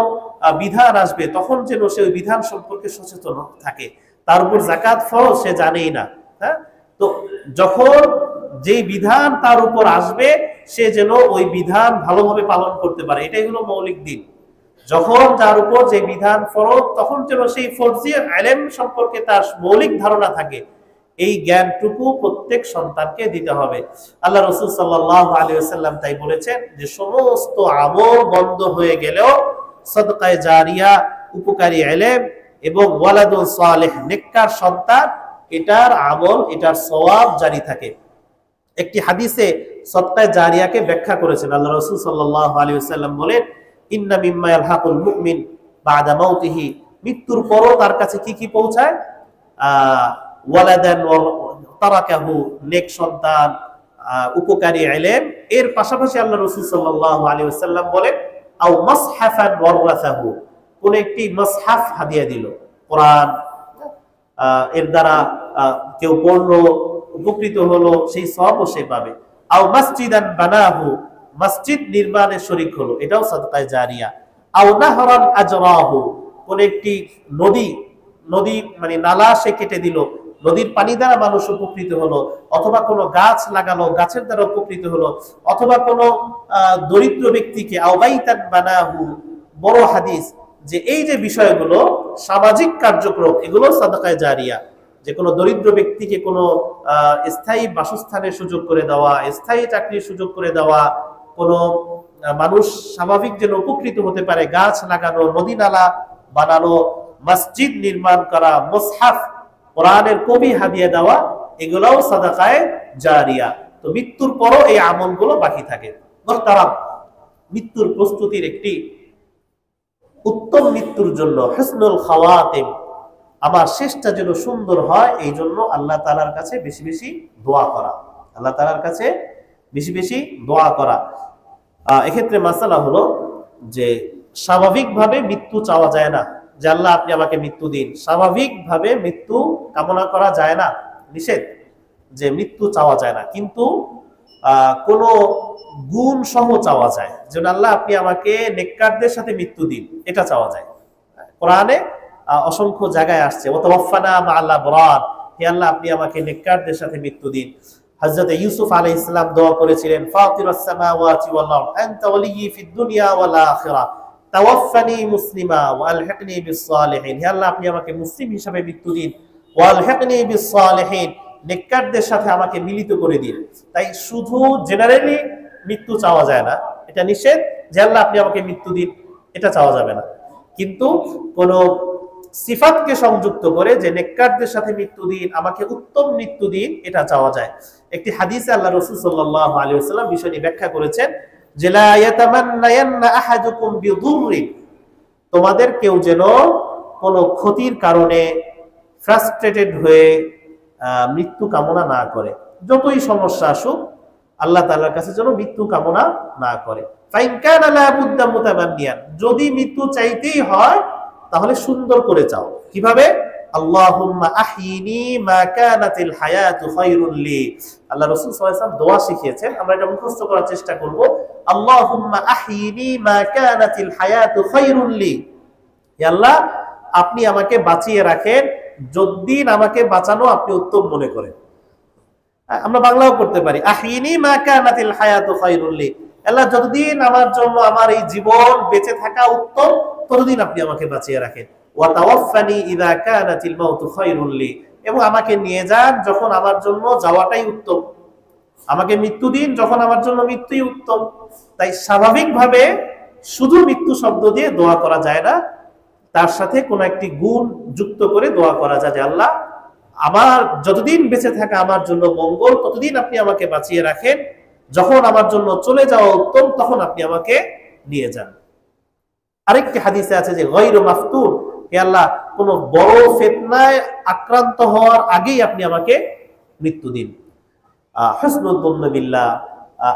বিধান আসবে তখন যেন সে ওই বিধান সম্পর্কে সচেতন থাকে। তার উপর যাকাত ফরজ সে জানেই না, হ্যাঁ, তো যখন যেই বিধান তার উপর আসবে সে যেন ওই বিধান ভালোভাবে পালন করতে পারে, এটাই হলো মৌলিক দিন। যখন তার উপর যে বিধান ফরজ, তখন যেন সেই ফরজিয়া ইলম সম্পর্কে তার মৌলিক ধারণা থাকে। এই জ্ঞানটুকু প্রত্যেক সন্তানকে দিতে হবে। আল্লাহ রাসূল সাল্লাল্লাহু আলাইহি ওয়াসাল্লাম তাই বলেছেন যে সমস্ত আমল বন্ধ হয়ে গেলেও সদকায়ে জারিয়া, উপকারী ইলম এবং ওয়ালাদুন সালেহ, নেককার সন্তান, এটার আমল, এটার সওয়াব জারি থাকে। একটি হাদিসে সদকায়ে জারিয়াকে ব্যাখ্যা করেছেন আল্লাহ রাসূল সাল্লাল্লাহু আলাইহি ওয়াসাল্লাম বলেন, ইন্না মিম্মা ইয়ালহাকুল মুমিন বাদা মাউতিহি, মৃত্যুর পরও তার কাছে কি কি পৌঁছায়, ওয়ালাদান তারাকাহু, নেক সন্তান, উপকারী ইলম। এর পাশাপাশি আল্লাহ রাসূল সাল্লাল্লাহু আলাইহি ওয়াসাল্লাম বলেন, আও মাসহাফান ওয়ারাসাহু, কোন একটি মাসহাফ হাদিয়া দিল, কোরআন, এর দ্বারা কেউ পড়লো, উপকৃত হলো, সেই সওয়াবও সে পাবে। আও মসজিদান বানাহু, মসজিদ নির্মাণে শরীক হলো, এটাও সাদকায়ে জারিয়া। আও নাহরান আজরাহু, কোন একটি নদী মানে নালা সে কেটে দিল, নদীর পানি দ্বারা মানুষ উপকৃত হলো, অথবা কোনো গাছ লাগালো, গাছের দ্বারা উপকৃত হলো, অথবা কোনো দরিদ্র ব্যক্তিকে, আও বাইতান বানাহু, বড় হাদিস যে এই যে বিষয়গুলো সামাজিক কার্যক্রম, এগুলো সাদকায়ে জারিয়া। যে কোনো দরিদ্র ব্যক্তিকে কোনো স্থায়ী বাসস্থানের সুযোগ করে দেওয়া, স্থায়ী চাকরির সুযোগ করে দেওয়া, কোনো মানুষ স্বাভাবিক যেন উপকৃত হতে পারে, গাছ লাগানো, নদী নালা বানানো, মসজিদ নির্মাণ করা, মুসহাফ, কোরআনের কবি হাদিয়া দেওয়া, এগুলোও সাদাকায়ে জারিয়া। তো মৃত্যুর পরও এই আমলগুলো বাকি থাকে। মুহতারাম, মৃত্যুর প্রস্তুতির একটি উত্তম মৃত্যুর জন্য হুসনুল খাওয়াতিম, আমার শেষটা যেন সুন্দর হয়, এই জন্য আল্লাহ তাআলার কাছে বেশি বেশি দোয়া করা, আল্লাহ তাআলার কাছে বেশি বেশি দোয়া করা। এক্ষেত্রে মাসালা হলো যে স্বাভাবিকভাবে মৃত্যু চাওয়া যায় না, যে আল্লাহ আপনি আমাকে মৃত্যু দিন, স্বাভাবিকভাবে মৃত্যু কামনা করা যায় না, নিষেধ, যে মৃত্যু চাওয়া যায় না। কিন্তু কোনো গুণ সহ চাওয়া যায়, যেন আল্লাহ আপনি আমাকে নেককারদের সাথে মৃত্যু দিন, এটা চাওয়া যায়। কোরআনে অসংখ্য জায়গায় আসছে, ওয়াতাওয়াফানা মা'আল আবরার, হে আল্লাহ আপনি আমাকে নেককারদের সাথে মৃত্যু দিন। হযরত ইউসুফ আলাইহিস সালাম দোয়া করেছিলেন, ফাতিরাস সামাওয়াতি ওয়াল আরদ আনতা ওয়ালিয়্যি ফিদ দুনিয়া ওয়াল আখিরাহ, তাওয়াফানি মুসলিমা ওয়া আলহিকনি বিস-সালিহিন, হে আল্লাহ আপনি আমাকে মুসলিম হিসাবে মৃত্যু দিন, ওয়া আলহিকনি বিস-সালিহিন, নেককারদের সাথে আমাকে মিলিত করে দিন। তাই শুধু জেনারেলি মৃত্যু চাওয়া যায় না, এটা নিষেধ যে আল্লাহ আপনি আমাকে মৃত্যু দিন, এটা চাওয়া যাবে না। কিন্তু কোন সিফাতকে সংযুক্ত করে যে নেককারদের সাথে মৃত্যু দিন, আমাকে উত্তম মৃত্যু দিন, এটা চাওয়া যায়। একটি হাদিসে আল্লাহ রাসূল সাল্লাল্লাহু আলাইহি ওয়াসাল্লাম বিষয়টি ব্যাখ্যা করেছেন যে লা ইয়াতামান্নায়ান্না আহাদুকুম বিদুররিন, তোমাদের কেউ যেন কোনো ক্ষতির কারণে ফ্রাস্ট্রেটেড হয়ে মৃত্যু কামনা না করে। যতই সমস্যা আসুক আল্লাহ তাআলার কাছে যেন মৃত্যু কামনা না করে। ফাইন কানা লা বুদ্দা মুতামান্নিয়ান, যদি মৃত্যু চাইতেই হয় তাহলে সুন্দর করে চাও। কিভাবে? আল্লাহুম্মা আহয়িনি মা কানাতিল হায়াতু খায়রুল লি। আল্লাহ রাসূল সাল্লাল্লাহু আলাইহি ওয়াসাল্লাম দোয়া শিখিয়েছেন, আমরা এটা মুখস্থ করার চেষ্টা করব। আল্লাহুম্মা আহয়িনি মা কানাতিল হায়াতু খায়রুল লি, হে আল্লাহ আপনি আমাকে বাঁচিয়ে রাখেন যতদিন আমাকে বাঁচানো আপনি উত্তম মনে করেন। আমরা বাংলাও করতে পারি, আহয়িনি মা কানাতিল হায়াতু খায়রুল লি, আল্লাহ যতদিন আমার জন্য আমার এই জীবন বেঁচে থাকা উত্তম ততদিন আপনি আমাকে বাঁচিয়ে রাখেন। ওয়া তাওয়াফানি ইযা কানাতিল মাউতু খায়রুল লি, এবং আমাকে নিয়ে যান যখন আমার জন্য যাওয়াটাই উত্তম, আমাকে মৃত্যু দিন যখন আমার জন্য মৃত্যুই উত্তম। তাই স্বাভাবিকভাবে শুধু মৃত্যু শব্দ দিয়ে দোয়া করা যায় না, তার সাথে কোন একটি গুণ যুক্ত করে দোয়া করা যায় যে আল্লাহ আমার যতদিন বেঁচে থাকা আমার জন্য মঙ্গল, ততদিন আপনি আমাকে বাঁচিয়ে রাখেন, যখন আমার জন্য চলে যাওয়া উত্তম তখন আপনি আমাকে নিয়ে যান। আরেকটি হাদিসে আছে যে গায়রু মাফতুন, হে আল্লাহ কোন বড় ফিতনায় আক্রান্ত হওয়ার আগেই আপনি আমাকে মৃত্যু দিন। হুসনুল যুন্ন বিল্লাহ।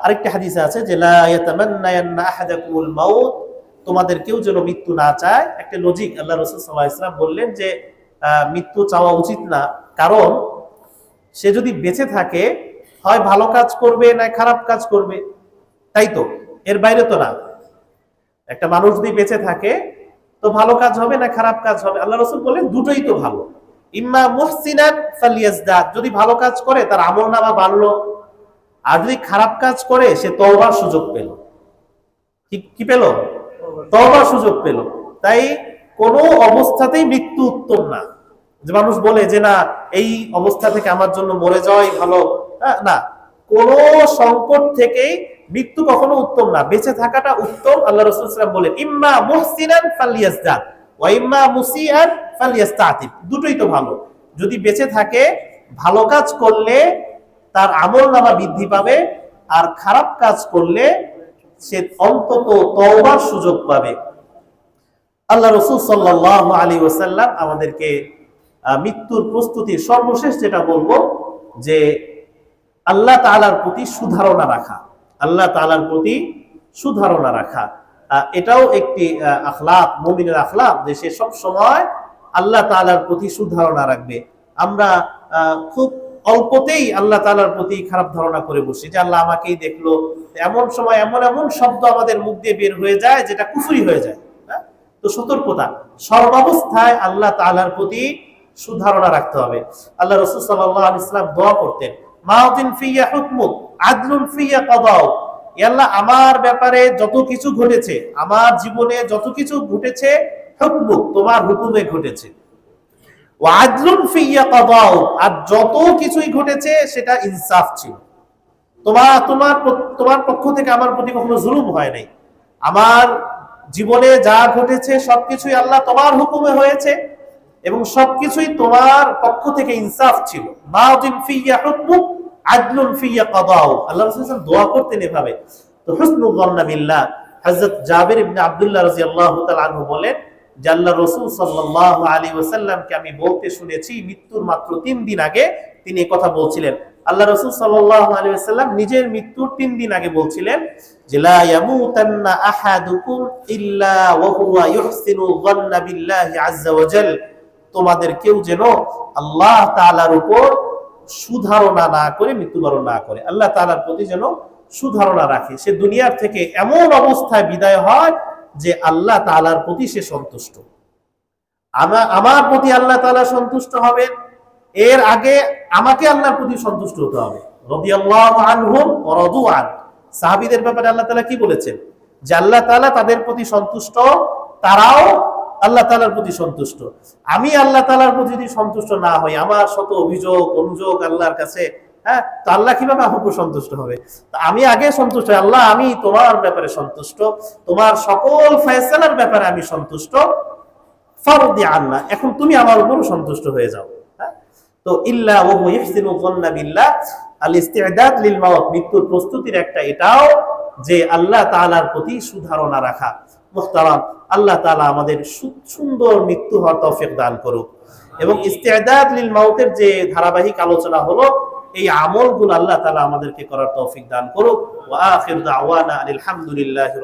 আরেকটি হাদিসে আছে যে লা ইয়াতামান্নায়ান্না আহাদাকুমুল মাউত, তোমাদের কেউ যেন মৃত্যু না চায়। একটা লজিক, আল্লাহ রাসূল সাল্লাল্লাহু আলাইহি ওয়াসাল্লাম বললেন যে মৃত্যু চাওয়া উচিত না, কারণ সে যদি বেঁচে থাকে হয় ভালো কাজ করবে না খারাপ কাজ করবে, তাই তো, এর বাইরে তো না। একটা মানুষ যদি বেঁচে থাকে তো ভালো কাজ হবে না খারাপ কাজ হবে। আল্লাহ রাসূল বলেন দুটোই তো ভালো। ইম্মা মুহসিনান ফালিয়াজদাদ, যদি ভালো কাজ করে তার আমলনামা বাড়লো, আর যদি খারাপ কাজ করে সে তওবার সুযোগ পেল। কি পেল? তওবার সুযোগ পেল। তাই কোনো অবস্থাতেই মৃত্যু উত্তম না। যে মানুষ বলে যে না এই অবস্থা থেকে আমার জন্য মরে যাওয়াই ভালো, না, কোন সংকট থেকেই মৃত্যু কখনো উত্তম না, বেঁচে থাকাটা উত্তম। আল্লাহ রাসূল সাল্লাল্লাহু আলাইহি ওয়াসাল্লাম বলেন ইম্মা মুহসিনান ফালিয়াজদাদ ওয়া ইম্মা মুসিআন ফালিয়াস্তাতিব, দুটোই তো ভালো। যদি বেঁচে থাকে ভালো কাজ করলে তার আমলনামা বৃদ্ধি পাবে, আর খারাপ কাজ করলে সে অন্তত তওবার সুযোগ পাবে। আল্লাহ রাসূল সাল্লাল্লাহু আলাইহি ওয়াসাল্লাম আমাদেরকে মৃত্যুর প্রস্তুতির সর্বশেষ যেটা বলবো যে আল্লাহ তাআলার প্রতি সুধারণা রাখা, আল্লাহ তাআলার প্রতি সুধারণা রাখা, এটাও একটি আখলাক, মুমিনের আখলাক, যে সে সব সময় আল্লাহ তাআলার প্রতি সুধারণা রাখবে। আমরা খুব অল্পতেই আল্লাহ তাআলার প্রতি খারাপ ধারণা করে বসি যে আল্লাহ আমাকেই দেখলো। এমন সময় এমন এমন শব্দ আমাদের মুখ দিয়ে বের হয়ে যায় যেটা কুফরি হয়ে যায়। তো সতর্কতা, সর্বাবস্থায় আল্লাহ তাআলার প্রতি সুধারণা রাখতে হবে। আল্লাহ রাসূল সাল্লাল্লাহু আলাইহি ওয়াসাল্লাম দোয়া করতেন, মাউদিন ফিয়া হুকমুক আদলুন ফিয়া কাদাউ, হে আল্লাহ আমার ব্যাপারে যত কিছু ঘটেছে, আমার জীবনে যত কিছু ঘটেছে, হুকমুক তোমার হুকুমে ঘটেছে, ওয়া আদলুন ফিয়া কাদাউ, আর যত কিছুই ঘটেছে সেটা ইনসাফ ছিল। তোমার পক্ষ থেকে আমার প্রতি কখনো জুলুম হয় নাই। আমার জীবনে যা ঘটেছে সবকিছুই আল্লাহ তোমার হুকুমে হয়েছে এবং সবকিছুই তোমার পক্ষ থেকে ইনসাফ ছিল। মাউদিন ফিয়া হুকমুক আদলুন ফিয়া কাদাউ, আল্লাহ রাসূল সাল্লাল্লাহু আলাইহি ওয়াসাল্লাম দোয়া করতেন এভাবে। তো হুসনুল যন্ন বিল্লাহ, হযরত জাবির ইবনে আব্দুল্লাহ রাদিয়াল্লাহু তাআলা আনহু বলেন যে আল্লাহ রাসূল সাল্লাল্লাহু আলাইহি ওয়াসাল্লামকে আমি বলতে শুনেছি মৃত্যুর মাত্র 3 দিন আগে তিনি এই কথা বলছিলেন। আল্লাহ রাসূল সাল্লাল্লাহু আলাইহি ওয়াসাল্লাম নিজের মৃত্যুর 3 দিন আগে বলছিলেন যে লা ইয়ামুতান্না আহাদুকুম ইল্লা ওয়া হুয়া ইহসিনু যন্না বিল্লাহি আযজা ওয়া জাল, তোমাদের কেউ যেন আল্লাহ তাআলার উপর সুধারণা না করে মৃত্যুবরণ না করে, আল্লাহ তাআলার প্রতি যেন সুধারণা রাখে, সে দুনিয়ার থেকে এমন অবস্থায় বিদায় হয় যে আল্লাহ তাআলার প্রতি সে সন্তুষ্ট। আমার প্রতি আল্লাহ তাআলা সন্তুষ্ট হবেন, এর আগে আমাকে আল্লাহর প্রতি সন্তুষ্ট হতে হবে। রাদিয়াল্লাহু আনহুম ওয়া রাদু আন, সাহাবীদের ব্যাপারে আল্লাহ তাআলা কি বলেছেন যে আল্লাহ তাআলা তাদের প্রতি সন্তুষ্ট, তারাও আল্লাহ তাআলার প্রতি সন্তুষ্ট। আমি আল্লাহ তাআলার প্রতি যদি সন্তুষ্ট না হই, আমার শত অভিযোগ অনুযোগ আল্লাহর কাছে, হ্যাঁ, তো আল্লাহ কিভাবে আমার উপর সন্তুষ্ট হবে? আমি আগে সন্তুষ্ট, আল্লাহ আমি তোমার ব্যাপারে সন্তুষ্ট, তোমার সকল ফয়সালার ব্যাপারে আমি সন্তুষ্ট, ফারদি আল্লাহ, এখন তুমি আমার উপর সন্তুষ্ট হয়ে যাও। তো ইল্লা ওয়া হুয়া ইহসিনু যান্না বিল্লাহ, আল ইস্তি'দাদ লিল মাউত, মৃত্যুর প্রস্তুতির একটা এটাও যে আল্লাহ তাআলার প্রতি সুধারণা রাখা। মুহতারাম, আল্লাহ তাআলা আমাদের সুন্দর মৃত্যু হওয়ার তৌফিক দান করুক। এবং ইস্তি'দাদ লিল মাউতের যে ধারাবাহিক আলোচনা হলো, এই আমলগুলো আল্লাহ তাআলা আমাদেরকে করার তৌফিক দান করুক। ওয়া আখিরু দাওয়ানা আলহামদুলিল্লাহি